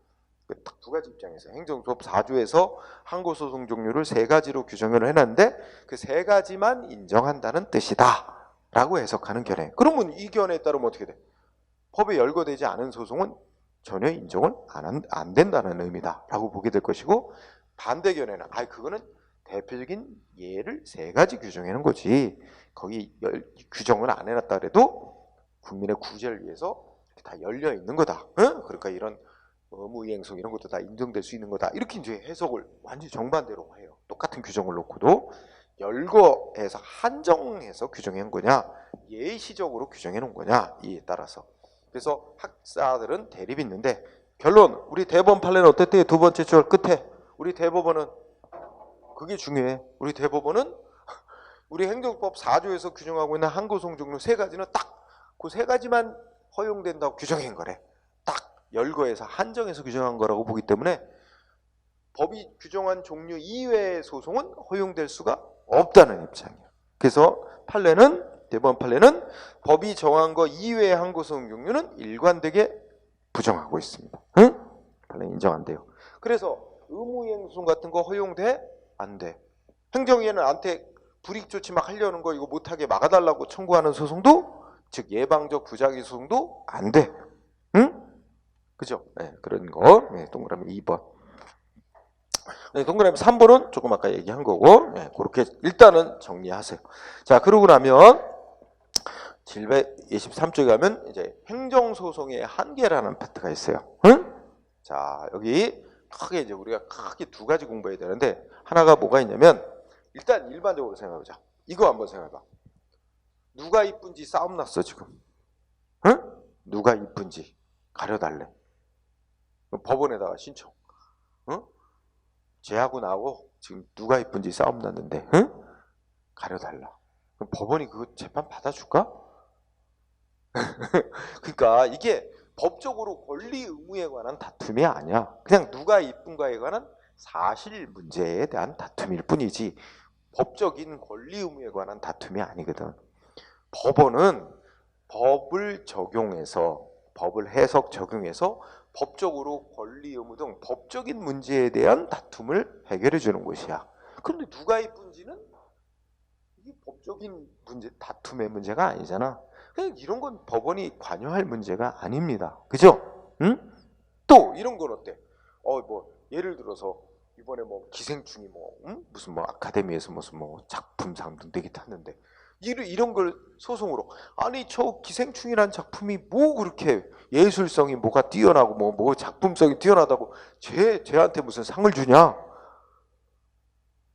딱 2가지 입장에서 행정소송법 4조에서 항고소송 종류를 3가지로 규정을 해놨는데 그 3가지만 인정한다는 뜻이다 라고 해석하는 견해. 그러면 이 견해에 따르면 어떻게 돼? 법에 열거되지 않은 소송은 전혀 인정을 안 된다는 의미다 라고 보게 될 것이고, 반대 견해는 그거는 대표적인 예를 3가지 규정해 놓은 거지 거기 규정을 안 해놨다 그래도 국민의 구제를 위해서 다 열려 있는 거다. 응? 그러니까 이런 의무이행소송 이런 것도 다 인정될 수 있는 거다. 이렇게 이제 해석을 완전히 정반대로 해요. 똑같은 규정을 놓고도 열거해서 한정해서 규정해 놓은 거냐 예시적으로 규정해 놓은 거냐 이에 따라서. 그래서 학자들은 대립이 있는데 결론 우리 대법원 판례는 어땠대? 2번째 줄 끝에 우리 대법원은 그게 중요해. 우리 대법원은 우리 행정법 4조에서 규정하고 있는 항고소송 종류 3가지는 딱 그 3가지만 허용된다고 규정한 거래. 딱 열거해서 한정해서 규정한 거라고 보기 때문에 법이 규정한 종류 이외의 소송은 허용될 수가 없다는 입장이야. 그래서 판례는 대법원 판례는 법이 정한 거 이외의 항고소송 종류는 일관되게 부정하고 있습니다. 응? 판례 인정 안 돼요. 그래서 의무이행소송 같은 거 허용돼? 안 돼. 행정위에는 나한테 불이익 조치 막 하려는 거 이거 못하게 막아달라고 청구하는 소송도 즉 예방적 부작위 소송도 안 돼. 응? 그죠? 네, 그런 거. 네, 동그라미 2번. 네, 동그라미 3번은 조금 아까 얘기한 거고, 네, 그렇게 일단은 정리하세요. 자, 그러고 나면 723쪽에 가면 이제 행정소송의 한계라는 파트가 있어요. 응? 자, 여기 크게 이제 우리가 크게 2가지 공부해야 되는데 하나가 뭐가 있냐면 일단 일반적으로 생각해보자. 이거 한번 생각해봐. 누가 이쁜지 싸움 났어 지금. 응? 누가 이쁜지 가려달래. 법원에다가 신청. 응? 쟤하고 나하고 지금 누가 이쁜지 싸움 났는데 응? 가려달라. 그럼 법원이 그 재판 받아줄까? 그러니까 이게 법적으로 권리 의무에 관한 다툼이 아니야. 그냥 누가 이쁜가에 관한 사실 문제에 대한 다툼일 뿐이지 법적인 권리 의무에 관한 다툼이 아니거든. 법원은 법을 적용해서 법을 해석 적용해서 법적으로 권리 의무 등 법적인 문제에 대한 다툼을 해결해 주는 곳이야. 그런데 누가 이쁜지는 이게 법적인 문제, 다툼의 문제가 아니잖아. 그냥 이런 건 법원이 관여할 문제가 아닙니다. 그죠? 응? 또 이런 건 어때? 뭐 예를 들어서 이번에 뭐 기생충이 뭐 무슨 뭐 아카데미에서 무슨 뭐 작품상도 내게 탔는데 이런 걸 소송으로 아니 저 기생충이란 작품이 뭐 그렇게 예술성이 뭐가 뛰어나고 뭐 작품성이 뛰어나다고 쟤한테 무슨 상을 주냐?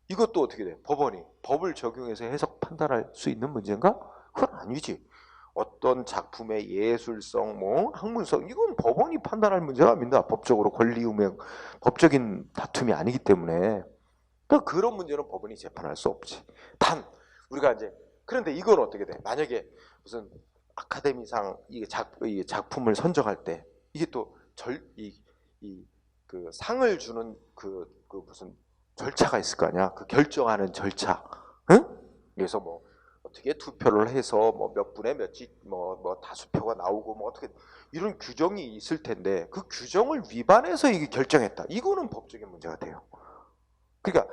이것도 어떻게 돼? 법원이 법을 적용해서 해석 판단할 수 있는 문제인가? 그건 아니지. 어떤 작품의 예술성, 뭐 학문성 이건 법원이 판단할 문제가 아닙니다. 법적으로 권리 의무 법적인 다툼이 아니기 때문에 그러니까 그런 문제는 법원이 재판할 수 없지. 단 우리가 이제 그런데 이건 어떻게 돼? 만약에 무슨 아카데미상 이게 작품을 선정할 때 이게 또 그 상을 주는 그 무슨 절차가 있을 거 아니야? 그 결정하는 절차. 응? 그래서 뭐 어떻게 투표를 해서 뭐 몇 분의 몇이 뭐 다수표가 나오고 뭐 어떻게 이런 규정이 있을 텐데 그 규정을 위반해서 이게 결정했다. 이거는 법적인 문제가 돼요. 그러니까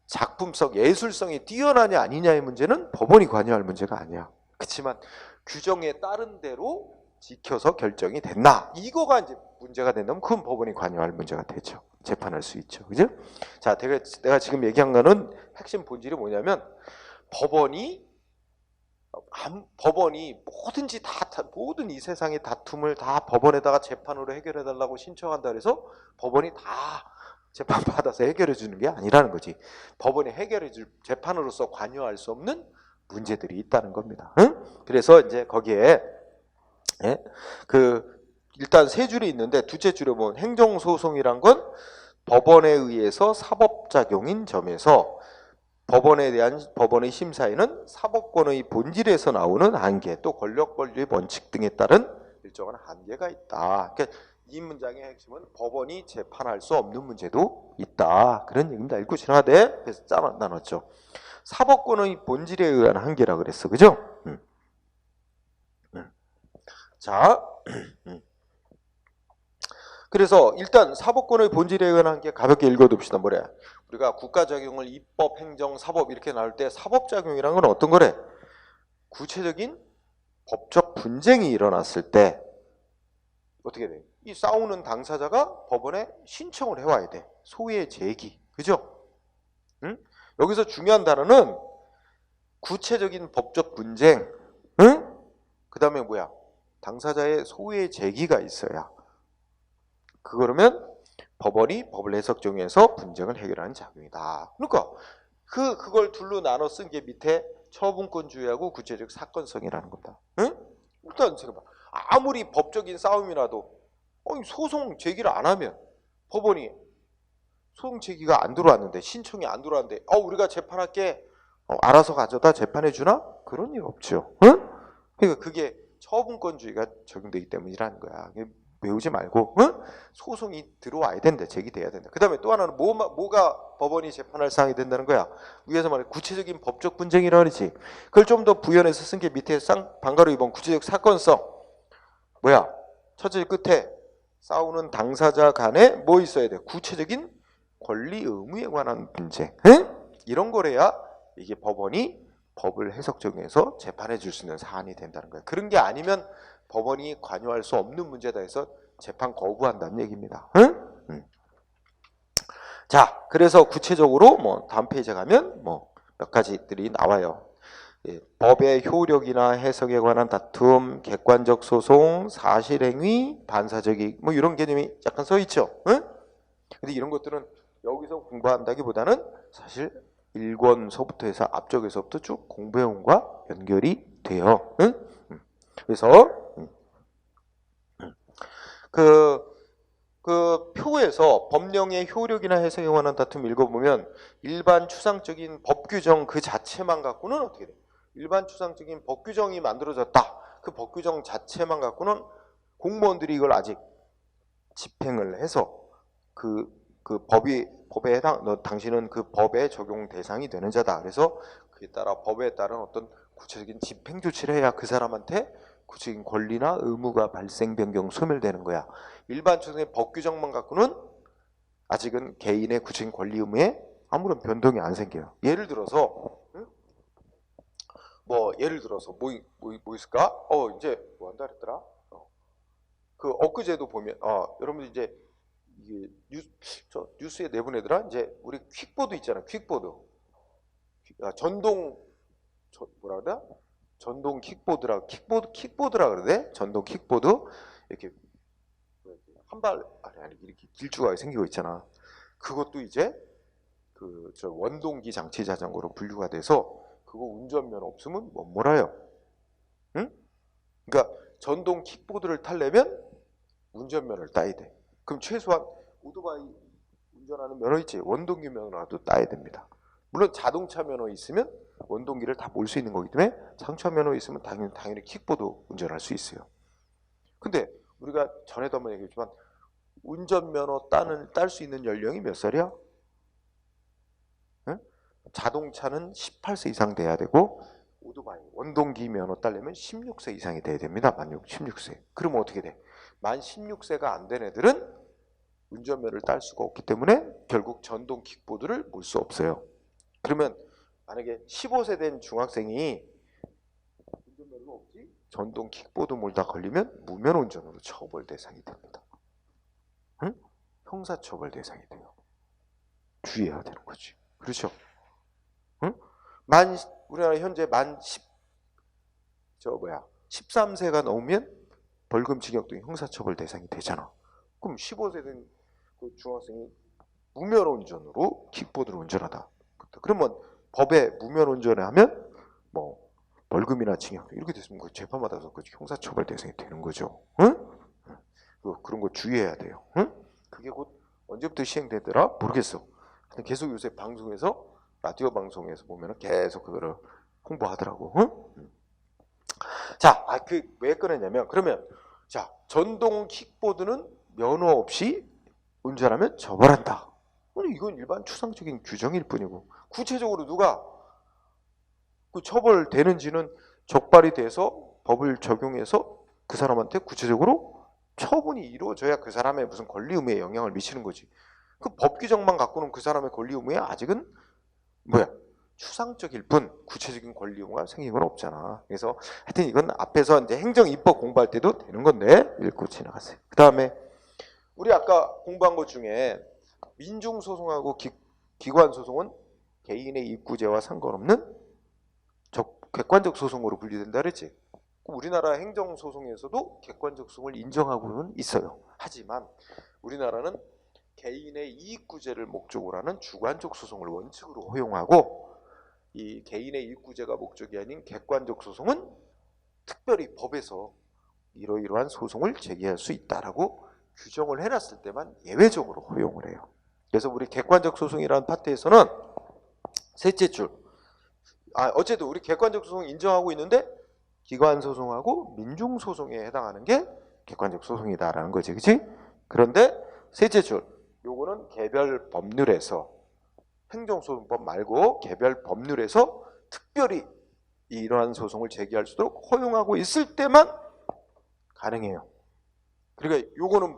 작품성, 예술성이 뛰어나냐 아니냐의 문제는 법원이 관여할 문제가 아니야. 그렇지만 규정에 따른 대로 지켜서 결정이 됐나? 이거가 이제 문제가 된다면 그건 법원이 관여할 문제가 되죠. 재판할 수 있죠. 그죠? 자, 내가 지금 얘기한 거는 핵심 본질이 뭐냐면 법원이 뭐든지 모든 이 세상의 다툼을 다 법원에다가 재판으로 해결해 달라고 신청한다 그래서 법원이 다 재판 받아서 해결해 주는 게 아니라는 거지. 법원이 해결해 줄 재판으로서 관여할 수 없는 문제들이 있다는 겁니다. 응? 그래서 이제 거기에 일단 세 줄이 있는데 둘째 줄에 보면 행정소송이란 건 법원에 의해서 사법작용인 점에서 법원에 대한 법원의 심사에는 사법권의 본질에서 나오는 한계, 또 권력 권리의 원칙 등에 따른 일정한 한계가 있다. 그러니까 이 문장의 핵심은 법원이 재판할 수 없는 문제도 있다. 그런 얘기입니다. 읽고 지나가되 그래서 나눴죠. 사법권의 본질에 의한 한계라 그랬어, 그죠? 자, 그래서 일단 사법권의 본질에 의한 한계 가볍게 읽어둡시다. 뭐래? 우리가 국가작용을 입법, 행정, 사법 이렇게 나눌 때 사법작용이란 건 어떤 거래? 구체적인 법적 분쟁이 일어났을 때 어떻게 돼? 이 싸우는 당사자가 법원에 신청을 해와야 돼. 소의 제기. 그죠? 응? 여기서 중요한 단어는 구체적인 법적 분쟁. 응? 그 다음에 뭐야? 당사자의 소의 제기가 있어야. 그러면 법원이 법을 해석 정해서 분쟁을 해결하는 작용이다. 그러니까 그걸 둘로 나눠 쓴 게 밑에 처분권주의하고 구체적 사건성이라는 겁니다. 응? 일단 생각해봐. 아무리 법적인 싸움이라도 소송 제기를 안 하면 법원이 소송 제기가 안 들어왔는데 신청이 안 들어왔는데 우리가 재판할게 알아서 가져다 재판해 주나? 그런 일 없죠. 응? 그러니까 그게 처분권주의가 적용되기 때문이라는 거야. 외우지 말고 소송이 들어와야 된다. 제기돼야 된다. 그 다음에 또 하나는 뭐가 법원이 재판할 사항이 된다는 거야. 위에서 말해 구체적인 법적 분쟁이라 그러지. 그걸 좀 더 부연해서 쓴 게 밑에 방가로 2번 구체적 사건성. 뭐야? 첫째 끝에 싸우는 당사자 간에 뭐 있어야 돼? 구체적인 권리 의무에 관한 분쟁. 이런 거래야 이게 법원이 법을 해석 적용해서 재판해 줄 수 있는 사안이 된다는 거야. 그런 게 아니면 법원이 관여할 수 없는 문제다 해서 재판 거부한다는 얘기입니다. 자, 그래서 구체적으로 뭐 다음 페이지에 가면 뭐 몇 가지들이 나와요. 법의 효력이나 해석에 관한 다툼, 객관적 소송, 사실행위, 반사적이 뭐 이런 개념이 약간 써 있죠. 근데 이런 것들은 여기서 공부한다기보다는 사실 1권서부터 해서 앞쪽에서부터 쭉 공부해온 것과 연결이 돼요. 그래서 그 표에서 법령의 효력이나 해석에 관한 다툼 읽어보면 일반 추상적인 법 규정 그 자체만 갖고는 어떻게 돼? 일반 추상적인 법 규정이 만들어졌다. 그 법 규정 자체만 갖고는 공무원들이 이걸 아직 집행을 해서 그 법에 해당, 당신은 그 법의 적용 대상이 되는 자다. 그래서 그에 따라 법에 따른 어떤 구체적인 집행 조치를 해야 그 사람한테 구체적인 권리나 의무가 발생, 변경, 소멸되는 거야. 일반 추상의 법 규정만 갖고는 아직은 개인의 구체적인 권리 의무에 아무런 변동이 안 생겨요. 예를 들어서 뭐 있을까? 이제 뭐 한다 그랬더라? 그 엊그제도 보면 여러분들 이제 이게 뉴스에 내보내더라. 이제 우리 퀵보드 있잖아. 퀵보드. 뭐라 그래? 전동 킥보드라 그러대. 전동 킥보드 이렇게 아니 이렇게 길쭉하게 생기고 있잖아. 그것도 이제 저 원동기 장치 자전거로 분류가 돼서 그거 운전면허 없으면 못 몰아요. 응? 그러니까 전동 킥보드를 타려면 운전면허를 따야 돼. 그럼 최소한 오토바이 운전하는 면허 있지. 원동기 면허라도 따야 됩니다. 물론 자동차 면허 있으면 원동기를 다 몰 수 있는 거기 때문에 자동차 면허 있으면 당연히 킥보드 운전할 수 있어요. 근데 우리가 전에도 한번 얘기했지만 운전면허 딸 수 있는 연령이 몇 살이야? 응? 자동차는 18세 이상 돼야 되고 오토바이 원동기 면허 따려면 16세 이상이 돼야 됩니다. 만 16세. 그러면 어떻게 돼? 만 16세가 안 된 애들은 운전면허를 딸 수가 없기 때문에 결국 전동 킥보드를 몰 수 없어요. 그러면 만약에 15세 된 중학생이 운전면허가 없지? 전동 킥보드 몰다 걸리면 무면허 운전으로 처벌 대상이 됩니다. 응? 형사처벌 대상이 돼요. 주의해야 되는 거지. 그렇죠? 응? 우리나라 현재 13세가 넘으면 벌금징역 등 형사처벌 대상이 되잖아. 그럼 15세 된 그 중학생이 무면허 운전으로 킥보드를 운전하다. 그러면 법에 무면허 운전을 하면 뭐 벌금이나 징역 이렇게 됐으면 그 재판받아서 그 형사처벌 대상이 되는 거죠. 응? 그런 거 주의해야 돼요. 응? 그게 곧 언제부터 시행되더라? 모르겠어. 계속 요새 방송에서 라디오 방송에서 보면 계속 그거를 홍보하더라고. 응? 자, 왜 꺼냈냐면 그러면 자 전동 킥보드는 면허 없이 운전하면 처벌한다. 이건 일반 추상적인 규정일 뿐이고 구체적으로 누가 그 처벌되는지는 적발이 돼서 법을 적용해서 그 사람한테 구체적으로 처분이 이루어져야 그 사람의 무슨 권리 의무에 영향을 미치는 거지. 그 법 규정만 갖고는 그 사람의 권리 의무에 아직은 추상적일 뿐 구체적인 권리 의무가 생긴 건 없잖아. 그래서 하여튼 이건 앞에서 이제 행정 입법 공부할 때도 되는 건데 읽고 지나가세요. 그 다음에 우리 아까 공부한 것 중에 민중소송하고 기관소송은 개인의 입구제와 상관없는 객관적 소송으로 분류된다 그랬지. 우리나라 행정소송에서도 객관적 소송을 인정하고는 있어요. 하지만 우리나라는 개인의 이익구제를 목적으로 하는 주관적 소송을 원칙으로 허용하고 이 개인의 이익구제가 목적이 아닌 객관적 소송은 특별히 법에서 이러이러한 소송을 제기할 수 있다라고 규정을 해놨을 때만 예외적으로 허용을 해요. 그래서 우리 객관적 소송이라는 파트에서는 셋째 줄 어쨌든 우리 객관적 소송 인정하고 있는데 기관 소송하고 민중 소송에 해당하는 게 객관적 소송이다라는 거지, 그렇지? 그런데 셋째 줄 요거는 개별 법률에서 행정소송법 말고 개별 법률에서 특별히 이러한 소송을 제기할 수 있도록 허용하고 있을 때만 가능해요. 그러니까 요거는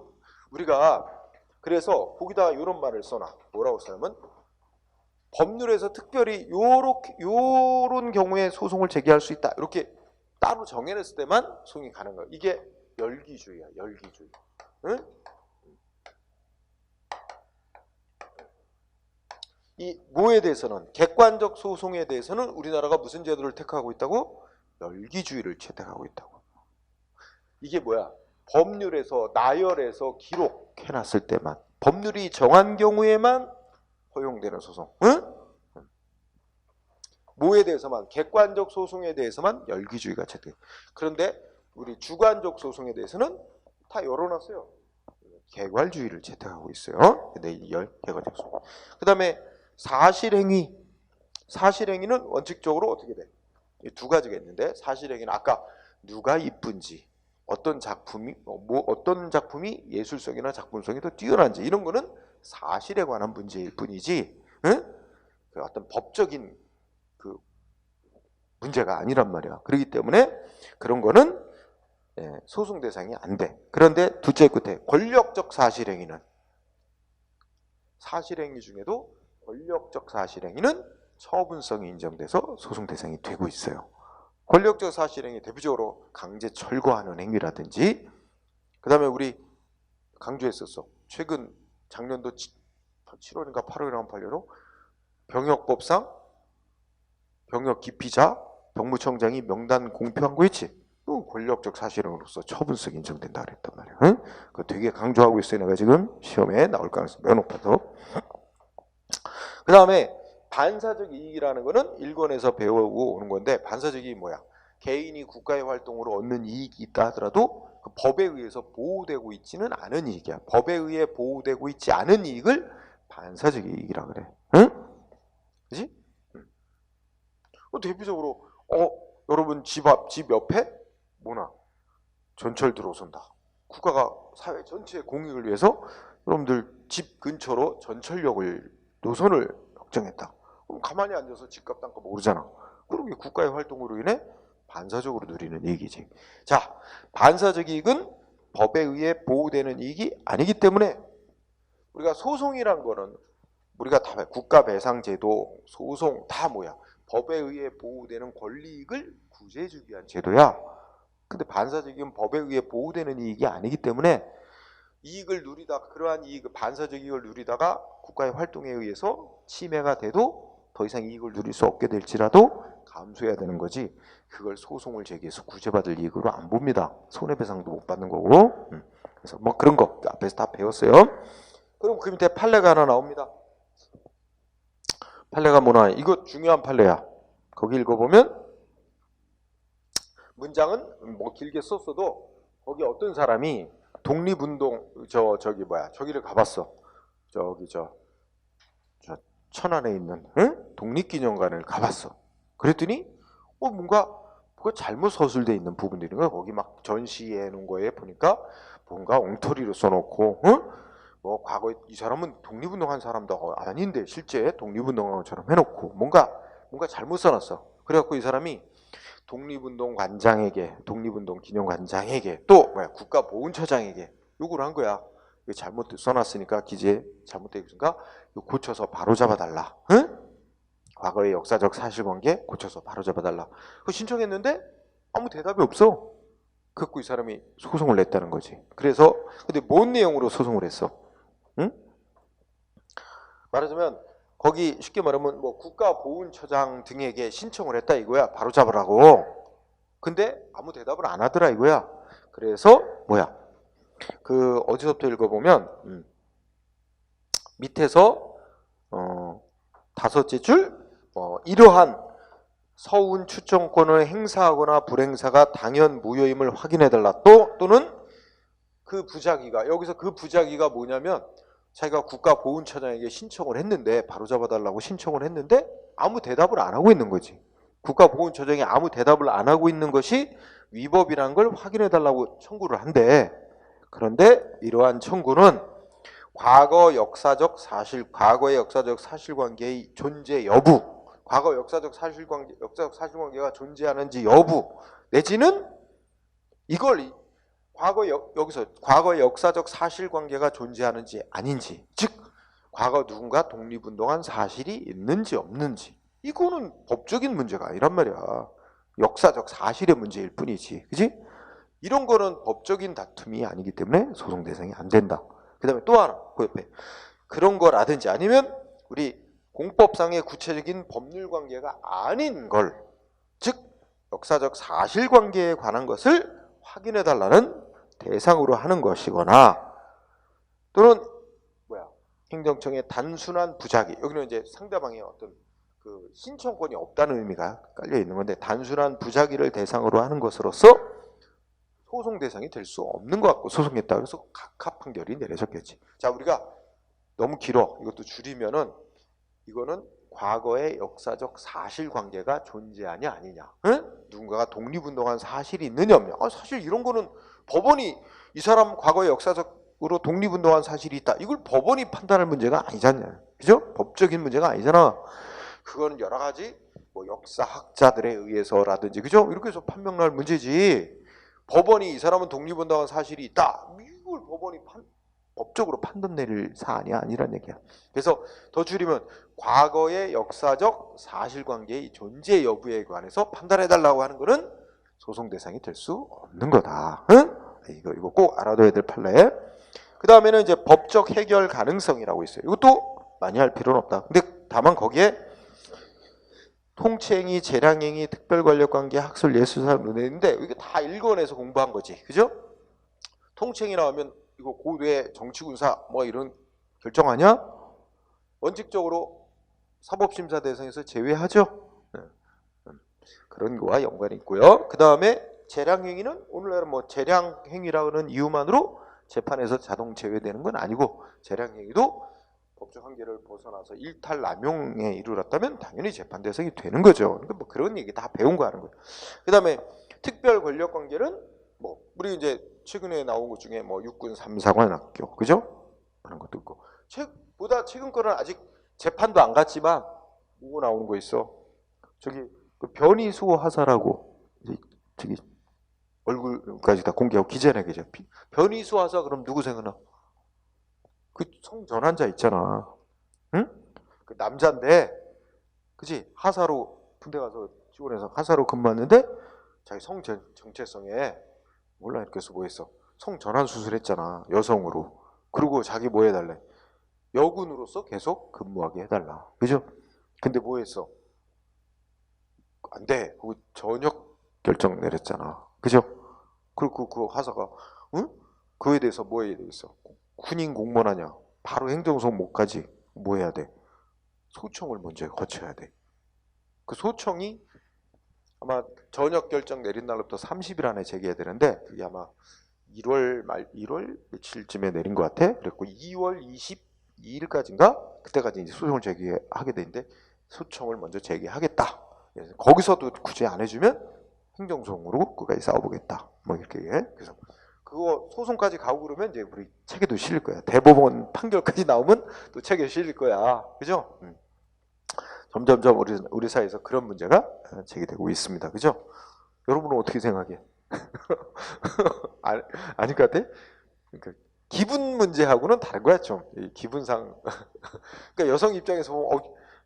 우리가 그래서 거기다 이런 말을 써놔. 뭐라고 써냐면 법률에서 특별히 요런 경우에 소송을 제기할 수 있다. 이렇게 따로 정해냈을 때만 소송이 가능해요. 이게 열기주의야. 열기주의. 응? 이 뭐에 대해서는 객관적 소송에 대해서는 우리나라가 무슨 제도를 택하고 있다고? 열기주의를 채택하고 있다고. 이게 뭐야? 법률에서 나열해서 기록해놨을 때만 법률이 정한 경우에만 허용되는 소송. 응? 뭐에 대해서만? 객관적 소송에 대해서만 열기주의가 채택. 그런데 우리 주관적 소송에 대해서는 다 열어놨어요. 개괄주의를 채택하고 있어요. 근데 개괄적 소송. 그 다음에 사실행위. 사실행위는 원칙적으로 어떻게 돼? 두 가지가 있는데 사실행위는 아까 누가 이쁜지 어떤 작품이 예술성이나 작품성이 더 뛰어난지 이런 거는 사실에 관한 문제일 뿐이지 그 어떤 법적인 그 문제가 아니란 말이야. 그렇기 때문에 그런 거는 소송 대상이 안 돼. 그런데 둘째 끝에 권력적 사실행위는 사실행위 중에도 권력적 사실행위는 처분성이 인정돼서 소송 대상이 되고 있어요. 권력적 사실행위 대표적으로 강제 철거하는 행위라든지 그 다음에 우리 강조했었어. 최근 작년도 7월인가 8월인가 8월로 병역법상 병역 기피자 병무청장이 명단 공표한 거 있지? 또 권력적 사실으로서 처분성 인정된다 그랬단 말이야. 응? 그거 되게 강조하고 있어요. 내가 지금 시험에 나올 가능성이 매우 높아서. 그 다음에 반사적 이익이라는 거는 일권에서 배우고 오는 건데, 반사적 이익이 뭐야? 개인이 국가의 활동으로 얻는 이익이 있다 하더라도 그 법에 의해서 보호되고 있지는 않은 이익이야. 법에 의해 보호되고 있지 않은 이익을 반사적 이익이라 그래. 응? 그지? 대표적으로 여러분 집 옆에 뭐나 전철 들어선다. 국가가 사회 전체의 공익을 위해서 여러분들 집 근처로 전철역을 노선을 확정했다. 그럼 가만히 앉아서 집값 땅값 모르잖아. 그런 게 국가의 활동으로 인해 반사적으로 누리는 이익이지. 자, 반사적 이익은 법에 의해 보호되는 이익이 아니기 때문에 우리가 소송이란 거는 우리가 다 국가배상제도, 소송 다 뭐야? 법에 의해 보호되는 권리이익을 구제해주기 위한 제도야. 근데 반사적 이익은 법에 의해 보호되는 이익이 아니기 때문에 이익을 누리다, 그러한 이익, 반사적 이익을 누리다가 국가의 활동에 의해서 침해가 돼도 더 이상 이익을 누릴 수 없게 될지라도 감수해야 되는 거지. 그걸 소송을 제기해서 구제받을 이익으로 안 봅니다. 손해배상도 못 받는 거고. 그래서 뭐 그런 거 앞에서 다 배웠어요. 그럼 그 밑에 판례가 하나 나옵니다. 판례가 뭐나? 이거 중요한 판례야. 거기 읽어보면 문장은 뭐 길게 썼어도 거기 어떤 사람이 독립운동 저기를 가봤어. 저 천안에 있는 독립기념관을 가봤어. 그랬더니 뭔가 잘못 서술돼 있는 부분들인 거야. 거기 막 전시해 놓은 거에 보니까 뭔가 엉터리로 써놓고 뭐 과거에 이 사람은 독립운동한 사람도 아닌데 실제 독립운동한 것처럼 해놓고 뭔가 잘못 써놨어. 그래갖고 이 사람이 독립운동관장에게, 독립운동기념관장에게 또 국가보훈처장에게 요구를 한 거야. 이거 잘못 써놨으니까 기재 잘못되어 있으니까 고쳐서 바로 잡아달라. 과거의 역사적 사실관계 고쳐서 바로 잡아달라. 그 신청했는데 아무 대답이 없어. 그래서 이 사람이 소송을 냈다는 거지. 그래서 근데 뭔 내용으로 소송을 했어? 말하자면 거기 쉽게 말하면 뭐 국가보훈처장 등에게 신청을 했다 이거야. 바로 잡으라고. 근데 아무 대답을 안 하더라 이거야. 그래서 그 어디서부터 읽어보면 밑에서 5째 줄 이러한 서운 추정권을 행사하거나 불행사가 당연 무효임을 확인해달라. 또는 그 부자기가, 여기서 그 부자기가 뭐냐면 자기가 국가보훈처장에게 신청을 했는데, 바로 잡아달라고 신청을 했는데 아무 대답을 안 하고 있는 거지. 국가보훈처장이 아무 대답을 안 하고 있는 것이 위법이라는 걸 확인해달라고 청구를 한대. 그런데 이러한 청구는 과거의 역사적 사실관계의 존재 여부, 과거 역사적 사실관계가 존재하는지 여부, 내지는 이걸 여기서 과거의 역사적 사실관계가 존재하는지 아닌지, 즉 과거 누군가 독립운동한 사실이 있는지 없는지, 이거는 법적인 문제가 아니란 말이야. 역사적 사실의 문제일 뿐이지. 그지? 이런 거는 법적인 다툼이 아니기 때문에 소송 대상이 안 된다. 그 다음에 또 하나, 그 옆에 그런 거라든지 아니면 우리 공법상의 구체적인 법률 관계가 아닌 걸, 즉 역사적 사실관계에 관한 것을 확인해달라는 대상으로 하는 것이거나, 또는 행정청의 단순한 부작위, 여기는 이제 상대방의 어떤 그 신청권이 없다는 의미가 깔려 있는 건데, 단순한 부작위를 대상으로 하는 것으로서 소송 대상이 될 수 없는 것 같고 소송했다. 그래서 각하 판결이 내려졌겠지. 자, 우리가 너무 길어. 이것도 줄이면은 이거는 과거의 역사적 사실관계가 존재하냐 아니냐. 누군가가 독립운동한 사실이 있느냐 없냐. 사실 이런 거는 법원이 이 사람 과거의 역사적으로 독립운동한 사실이 있다. 이걸 법원이 판단할 문제가 아니잖아요. 그죠? 법적인 문제가 아니잖아. 그거는 여러 가지 뭐 역사학자들에 의해서라든지, 그죠? 이렇게 해서 판명날 문제지. 법원이 이 사람은 독립운동한 사실이 있다. 이걸 법원이 법적으로 판단 내릴 사안이 아니란 얘기야. 그래서 더 줄이면 과거의 역사적 사실관계의 존재 여부에 관해서 판단해달라고 하는 것은 소송 대상이 될 수 없는 거다. 응? 이거 꼭 알아둬야 될 판례. 그 다음에는 이제 법적 해결 가능성이라고 있어요. 이것도 많이 할 필요는 없다. 근데 다만 거기에 통치행위, 재량행위, 특별권력관계, 학술, 예술사업, 논의인데 이게 다 1권에서 공부한 거지, 그죠? 통치행위 나오면 이거 고대 정치군사 뭐 이런 결정하냐? 원칙적으로 사법심사 대상에서 제외하죠. 그런 거와 연관이 있고요. 그 다음에 재량행위는 오늘날은 뭐 재량행위라는 이유만으로 재판에서 자동 제외되는 건 아니고 재량행위도 법적 한계를 벗어나서 일탈 남용에 이르렀다면 당연히 재판 대상이 되는 거죠. 그러니까 뭐 그런 얘기 다 배운 거 하는 거예요. 그 다음에 특별 권력 관계는 뭐 우리 이제 최근에 나온 것 중에 뭐 육군 3사관학교 그죠? 그런 것도 있고 보다 최근 거는 아직 재판도 안 갔지만 뭐고 나오는 거 있어. 저기 그 변희수 하사라고 저기 얼굴까지 다 공개하고 기재나 기자. 변희수 하사 그럼 누구 생각나? 그 성전환자 있잖아. 응? 그 남자인데 그지? 하사로 군대 가서 지원해서 하사로 근무했는데 자기 성 정체성에 몰라 이렇게 해서 뭐 했어? 성전환 수술했잖아. 여성으로. 그리고 자기 뭐 해달래? 여군으로서 계속 근무하게 해달라. 그죠? 근데 뭐 했어? 안 돼. 그거 전역 결정 내렸잖아. 그죠? 그리고 그 하사가 응? 그거에 대해서 뭐 해야 되겠어? 군인 공무원 하냐? 바로 행정소 못 가지. 뭐 해야 돼? 소청을 먼저 거쳐야 돼. 그 소청이 아마 전역 결정 내린 날로부터 30일 안에 제기해야 되는데 그게 아마 1월 며칠쯤에 내린 것 같아. 그랬고 2월 22일까지인가? 그때까지 이제 소송을 제기하게 되는데 소청을 먼저 제기하겠다. 그래서 거기서도 굳이 안 해주면 행정소송으로 끝까지 싸워보겠다. 뭐 이렇게 해. 그래서 그거 소송까지 가고 그러면 이제 우리 책에도 실릴 거야. 대법원 판결까지 나오면 또 책에 실릴 거야. 그죠? 점점점 우리 사회에서 그런 문제가 제기되고 있습니다. 그죠? 여러분은 어떻게 생각해? 아닐 것 같아? 그러니까 기분 문제하고는 다른 거야 좀. 기분상. 그러니까 여성 입장에서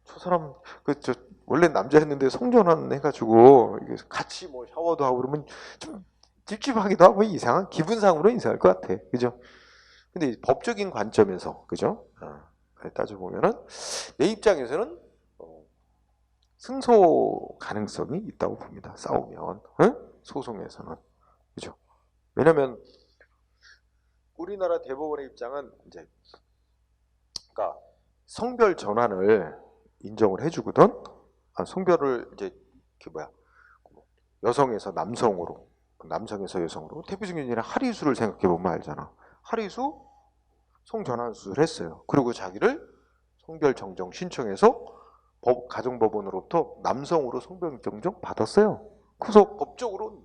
저 사람 저 원래 남자였는데 성전환 해가지고 같이 뭐 샤워도 하고 그러면 좀 찝찝하기도 하고 이상한 기분상으로 이상할 것 같아. 그죠? 근데 법적인 관점에서 그죠? 따져 보면은 내 입장에서는 승소 가능성이 있다고 봅니다. 싸우면 소송에서는 그죠? 왜냐면 우리나라 대법원의 입장은 이제 그러니까 성별 전환을 인정을 해주거든. 성별을 이제 여성에서 남성으로, 남성에서 여성으로. 대표적인 예는 하리수를 생각해 보면 알잖아. 하리수 성전환 수술했어요. 그리고 자기를 성별 정정 신청해서 가정법원으로부터 남성으로 성별 정정 받았어요. 그래서 법적으로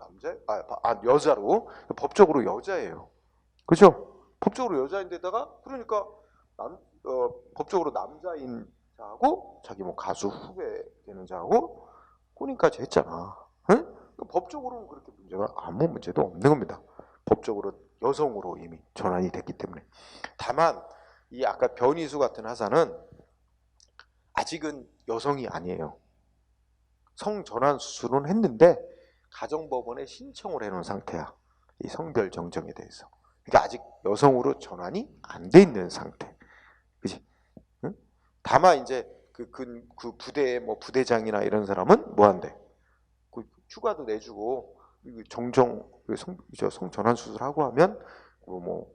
여자로 법적으로 여자예요. 그죠? 법적으로 여자인데다가 그러니까 법적으로 남자인 자하고 자기 뭐 가수 후배 되는 자하고 혼인까지 했잖아. 응? 법적으로는 그렇게 문제가 아무 문제도 없는 겁니다. 법적으로 여성으로 이미 전환이 됐기 때문에. 다만 이 아까 변희수 같은 하사는 아직은 여성이 아니에요. 성전환 수술은 했는데 가정법원에 신청을 해놓은 상태야. 이 성별 정정에 대해서. 그러니까 아직 여성으로 전환이 안 돼 있는 상태. 그지? 응? 다만 이제 그 부대의 뭐 부대장이나 이런 사람은 뭐 한대? 그 휴가도 내주고 정정 성전환 수술하고 하면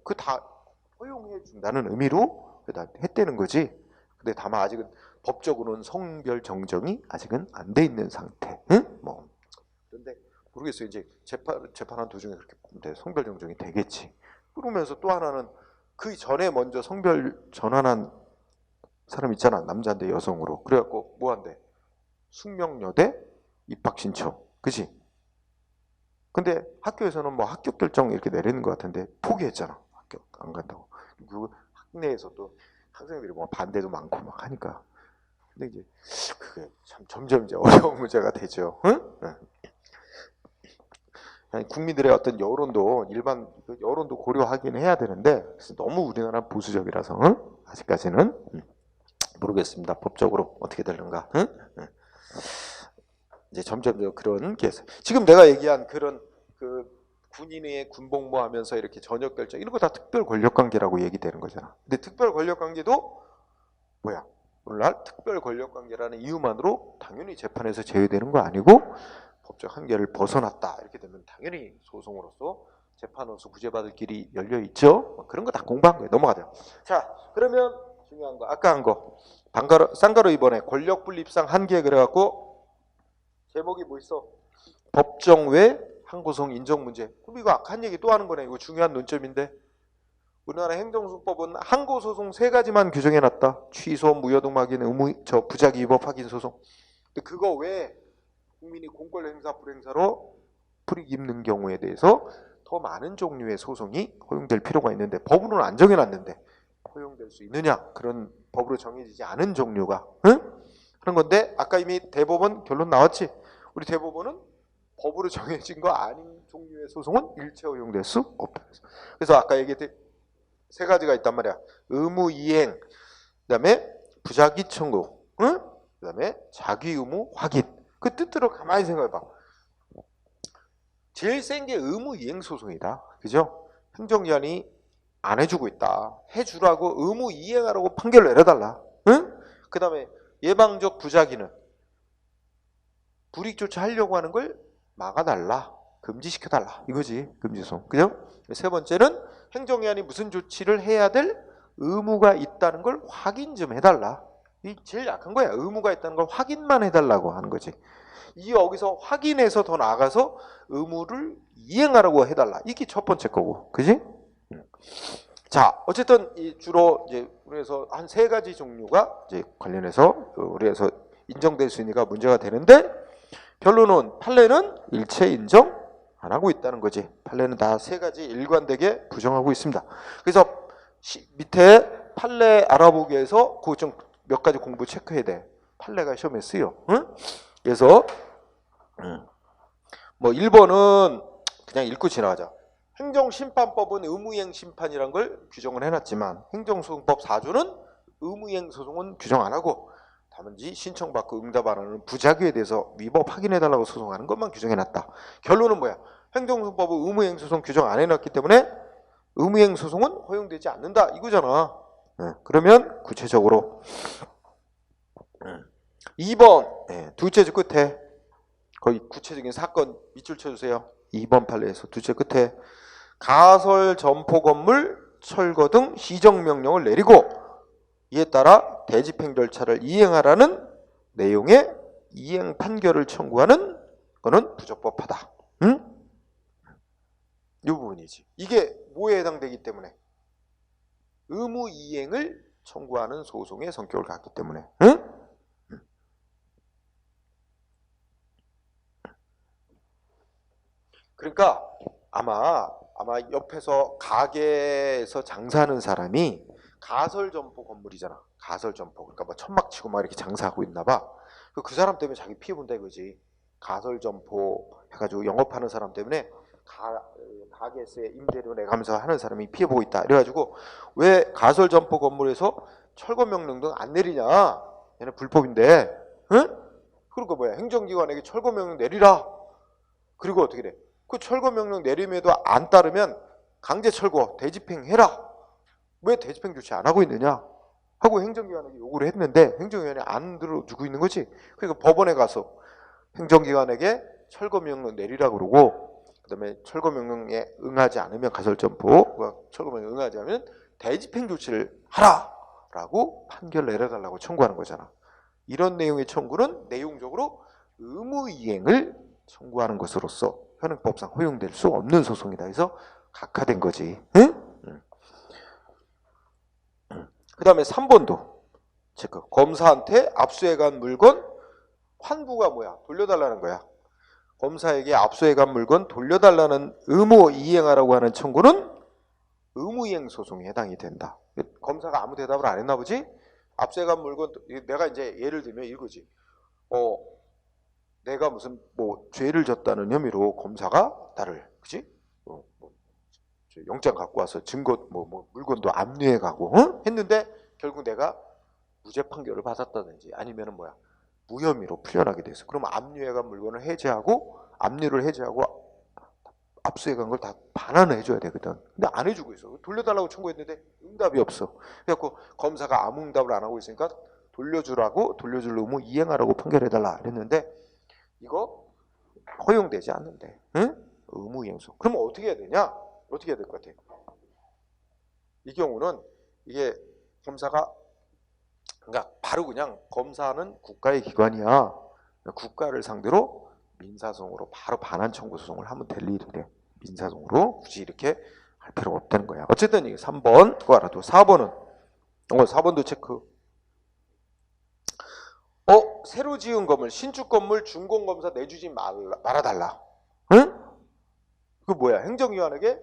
그 다 허용해 준다는 의미로 다 했다는 거지. 근데 다만 아직은 법적으로는 성별 정정이 아직은 안 돼 있는 상태. 응? 뭐 그런데 모르겠어요. 이제 재판한 도중에 그렇게 성별 정정이 되겠지. 그러면서 또 하나는 그 전에 먼저 성별 전환한 사람 있잖아. 남자인데 여성으로. 그래갖고 뭐 한대? 숙명여대 입학 신청. 그지? 근데 학교에서는 뭐 합격 결정 이렇게 내리는 것 같은데 포기했잖아. 합격 안 간다고. 그 학내에서도 학생들이 뭐 반대도 많고 막 하니까. 근데 이제 그게 참 점점 이제 어려운 문제가 되죠. 응? 아니, 국민들의 어떤 여론도 일반 여론도 고려하긴 해야 되는데 너무 우리나라 보수적이라서 아직까지는 모르겠습니다. 법적으로 어떻게 되는가. 이제 점점 그런 계속 지금 내가 얘기한 그런 그 군인의 군복무하면서 이렇게 저녁 결정 이런 거 다 특별 권력 관계라고 얘기되는 거잖아. 근데 특별 권력 관계도 뭐야? 오늘날 특별 권력 관계라는 이유만으로 당연히 재판에서 제외되는 거 아니고 법적 한계를 벗어났다 이렇게 되면 당연히 소송으로서 재판으로서 구제받을 길이 열려 있죠. 그런 거 다 공부한 거예요. 넘어가자. 자, 그러면 중요한 거 아까 한 거 쌍가로 이번에 권력 분립상 한계 그래갖고 제목이 뭐 있어? 법정 외 항고성 인정 문제. 그럼 이거 아까 한 얘기 또 하는 거네. 이거 중요한 논점인데. 우리나라 행정소송법은 항고소송 3가지만 규정해놨다. 취소, 무효등 확인, 부작위 위법 확인 소송. 근데 그거 외에 국민이 공권 행사 불행사로 불이익 입는 경우에 대해서 더 많은 종류의 소송이 허용될 필요가 있는데 법으로는 안 정해놨는데 허용될 수 있느냐? 그런 법으로 정해지지 않은 종류가 그런 건데 아까 이미 대법원 결론 나왔지. 우리 대법원은 법으로 정해진 거 아닌 종류의 소송은 일체 허용될 수 없다. 그래서 아까 얘기했듯이 3가지가 있단 말이야. 의무 이행, 그다음에 부작위 청구, 그다음에 자기 의무 확인. 그 뜻대로 가만히 생각해봐. 제일 센 게 의무 이행 소송이다. 그죠? 행정기관이 안 해주고 있다. 해주라고 의무 이행하라고 판결을 내려달라. 그다음에 예방적 부작위는 불이익 조치하려고 하는 걸 막아달라. 금지시켜달라. 이거지. 금지소송. 그죠? 3번째는 행정기관이 무슨 조치를 해야 될 의무가 있다는 걸 확인 좀 해달라. 이 제일 약한 거야. 의무가 있다는 걸 확인만 해달라고 하는 거지. 여기서 확인해서 더 나아가서 의무를 이행하라고 해달라. 이게 첫 번째 거고. 그지? 자, 어쨌든 이 주로 이제 우리에서 한 3가지 종류가 이제 관련해서 우리에서 인정될 수 있으니까 문제가 되는데 결론은 판례는 일체 인정 안 하고 있다는 거지. 판례는 다 3가지 일관되게 부정하고 있습니다. 그래서 밑에 판례 알아보기에서 그 좀 몇 가지 공부 체크해야 돼. 판례가 시험에 쓰여. 그래서 뭐 1번은 그냥 읽고 지나가자. 행정심판법은 의무이행 심판이란 걸 규정을 해놨지만 행정소송법 4조는 의무이행 소송은 규정 안 하고 단지 신청받고 응답 안 하는 부작위에 대해서 위법 확인해달라고 소송하는 것만 규정해놨다. 결론은 뭐야? 행정소송법은 의무이행 소송 규정 안 해놨기 때문에 의무이행 소송은 허용되지 않는다 이거잖아. 그러면 구체적으로 2번 둘째 줄 끝에 거의 구체적인 사건 밑줄 쳐주세요. 2번 판례에서 둘째 끝에 가설 점포 건물 철거 등 시정명령을 내리고 이에 따라 대집행 절차를 이행하라는 내용의 이행 판결을 청구하는 거는 부적법하다. 이 부분이지. 이게 뭐에 해당되기 때문에? 의무 이행을 청구하는 소송의 성격을 갖기 때문에. 그러니까 아마 옆에서 가게에서 장사하는 사람이 가설점포 건물이잖아. 가설점포. 그러니까 뭐 천막 치고 막 이렇게 장사하고 있나 봐. 그 사람 때문에 자기 피해 본다 이거지. 가설점포 해가지고 영업하는 사람 때문에 가게세 임대료 내가면서 하는 사람이 피해 보고 있다. 그래가지고 왜 가설점포 건물에서 철거 명령 등 안 내리냐? 얘는 불법인데. 그러니까 뭐야? 행정기관에게 철거 명령 내리라. 그리고 어떻게 돼? 그 철거 명령 내림에도 안 따르면 강제 철거 대집행해라. 왜 대집행 조치 안 하고 있느냐 하고 행정기관에게 요구를 했는데 행정기관이 안 들어주고 있는 거지. 그러니까 법원에 가서 행정기관에게 철거 명령 내리라고 그러고 그다음에 철거 명령에 응하지 않으면 가설점포 철거 명령에 응하지 않으면 대집행 조치를 하라라고 판결 내려달라고 청구하는 거잖아. 이런 내용의 청구는 내용적으로 의무이행을 청구하는 것으로서 현행법상 허용될 수 없는 소송이다. 해서 각하된 거지. 그 다음에 3번도 체크. 검사한테 압수해간 물건 환부가 뭐야? 돌려달라는 거야. 검사에게 압수해간 물건 돌려달라는 의무 이행하라고 하는 청구는 의무이행 소송에 해당이 된다. 검사가 아무 대답을 안 했나 보지? 압수해간 물건 내가 이제 예를 들면 이거지. 내가 무슨 뭐 죄를 졌다는 혐의로 검사가 나를 그지? 영장 갖고 와서 증거 뭐 물건도 압류해 가고 했는데 결국 내가 무죄 판결을 받았다든지 아니면은 뭐야 무혐의로 풀려나게 돼서 그럼 압류해간 물건을 해제하고 압류를 해제하고 압수해간 걸 다 반환을 해줘야 되거든. 근데 안 해주고 있어. 돌려달라고 청구했는데 응답이 없어. 그래갖고 검사가 아무 응답을 안 하고 있으니까 돌려줄 의무 이행하라고 판결해달라 그랬는데 이거 허용되지 않는데, 응? 의무 이행소. 그러면 어떻게 해야 되냐? 어떻게 해야 될 것 같아? 이 경우는 이게 검사가 그러니까 바로 그냥 검사는 국가의 기관이야. 국가를 상대로 민사소송으로 바로 반환 청구 소송을 하면 될 일인데 민사소송으로 굳이 이렇게 할 필요가 없다는 거야. 어쨌든 이게 3번 그거 알아도 4번은 4번도 체크. 새로 지은 건물 신축 건물 준공검사 내주지 말아달라. 응? 그 뭐야? 행정위원에게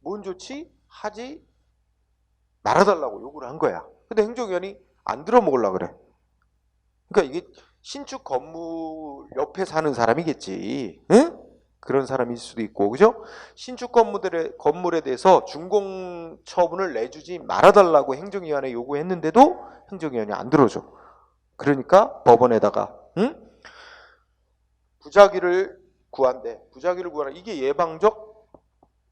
뭔 조치 하지 말아달라고 요구를 한 거야. 근데 행정위원이 안 들어먹으려고 그래. 그러니까 이게 신축 건물 옆에 사는 사람이겠지. 응? 그런 사람일 수도 있고, 그죠? 신축 건물에 대해서 준공 처분을 내주지 말아달라고 행정위원회 요구했는데도 행정위원이 안 들어줘. 그러니까 법원에다가 부작위를 구한대. 부작위를 구하라. 이게 예방적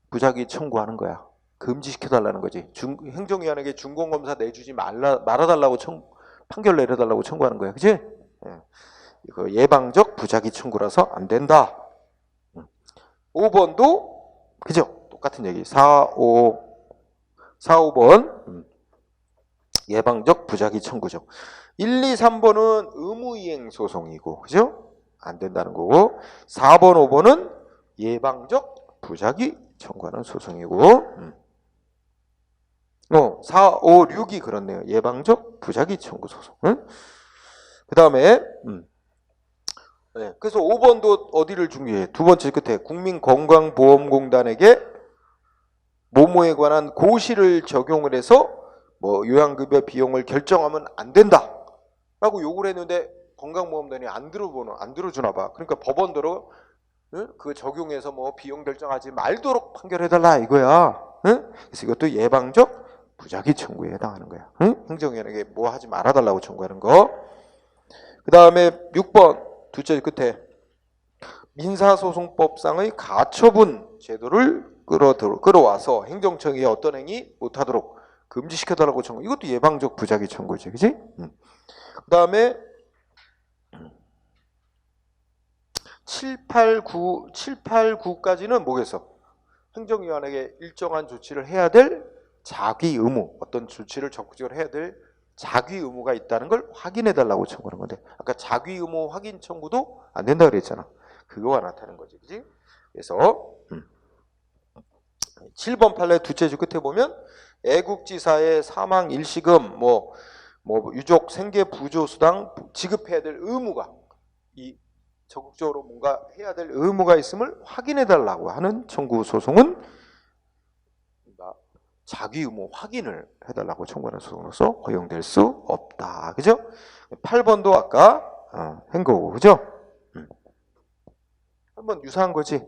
부작위 청구하는 거야. 금지시켜달라는 거지. 행정위원에게 준공검사 내주지 말아달라고 판결 내려달라고 청구하는 거야. 그치? 이거 예방적 부작위 청구라서 안 된다. 5번도 그죠? 똑같은 얘기. 5번 예방적 부작위 청구죠. 1, 2, 3번은 의무이행 소송이고, 그죠? 안 된다는 거고. 4번, 5번은 예방적 부작위 청구하는 소송이고. 4, 5, 6이 그렇네요. 예방적 부작위 청구 소송. 그 다음에 그래서 5번도 어디를 중요해? 두 번째 끝에 국민건강보험공단에게 모모에 관한 고시를 적용을 해서 뭐 요양급여 비용을 결정하면 안 된다 라고 요구를 했는데 건강보험단이 안 들어주나 봐. 그러니까 법원대로 그 적용해서 뭐 비용 결정하지 말도록 판결해달라 이거야. 그래서 이것도 예방적 부작위 청구에 해당하는 거야. 행정위원에게 뭐 하지 말아달라고 청구하는 거. 그 다음에 6번 둘째 끝에 민사소송법상의 가처분 제도를 끌어와서 행정청이 어떤 행위 못하도록 금지시켜달라고 청구. 이것도 예방적 부작위 청구지, 그지? 그 다음에 7, 8, 9까지는 뭐겠어? 행정위원에게 일정한 조치를 해야 될 자기 의무, 어떤 조치를 적극적으로 해야 될 자기 의무가 있다는 걸 확인해달라고 청구하는 건데 아까 자기 의무 확인 청구도 안 된다 그랬잖아. 그거와 나타나는 거지, 그지? 그래서 7번 판례 둘째 줄 끝에 보면 애국지사의 사망 일시금, 뭐 유족 생계 부조 수당 지급해야 될 의무가 이 적극적으로 뭔가 해야 될 의무가 있음을 확인해달라고 하는 청구 소송은 자기 의무 확인을 해달라고 청구하는 소송으로서 허용될 수 없다. 그죠? 8번도 아까 한 거고, 그죠? 한번 유사한 거지.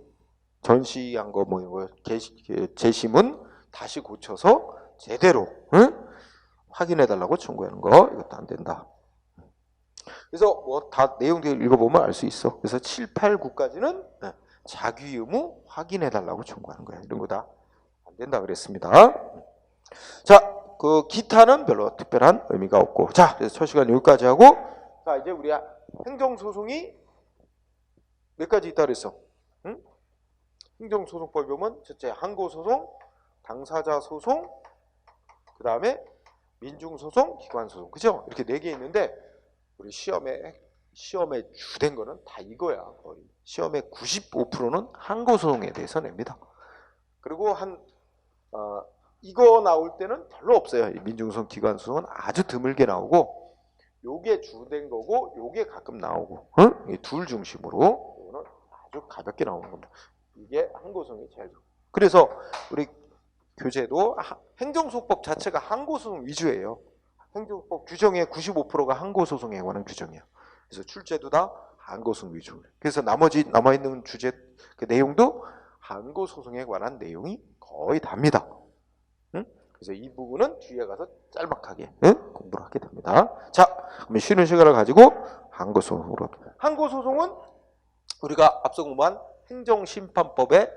전시한 거 재심은 다시 고쳐서 제대로 확인해달라고 청구하는 거 이것도 안 된다. 그래서 뭐 다 내용들 읽어보면 알 수 있어. 그래서 7, 8, 9까지는 자기 의무 확인해달라고 청구하는 거야. 이런 거 다 안 된다 그랬습니다. 자, 그 기타는 별로 특별한 의미가 없고. 자, 그래서 첫 시간 여기까지 하고, 자 이제 우리 행정소송이 몇 가지 있다 그랬어. 행정소송법에 보면 첫째 항고소송, 당사자소송, 그 다음에 민중소송, 기관소송, 그죠? 이렇게 4개 있는데 우리 시험에 주된 거는 다 이거야. 거의 시험의 95%는 항고소송에 대해서 냅니다. 그리고 이거 나올 때는 별로 없어요. 민중소송, 기관소송은 아주 드물게 나오고 요게 주된 거고 요게 가끔 나오고 둘 중심으로 이거는 아주 가볍게 나오는 겁니다. 이게 항고소송이 제일 좋고. 그래서 우리 교재도 행정소송법 자체가 항고소송 위주예요. 행정법 규정의 95%가 항고소송에 관한 규정이에요. 그래서 출제도 다 항고소송 위주. 그래서 나머지 남아있는 주제 그 내용도 항고소송에 관한 내용이 거의 답니다. 그래서 이 부분은 뒤에 가서 짤막하게 공부를 하게 됩니다. 자, 그러면 쉬는 시간을 가지고 항고소송으로. 항고소송은 우리가 앞서 공부한 행정심판법의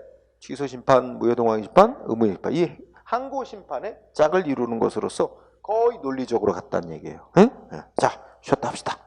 취소 심판, 무효동항 심판, 의무의 심판. 이 항고 심판의 짝을 이루는 것으로서 거의 논리적으로 같다는 얘기예요. 응? 자, 쉬었다 합시다.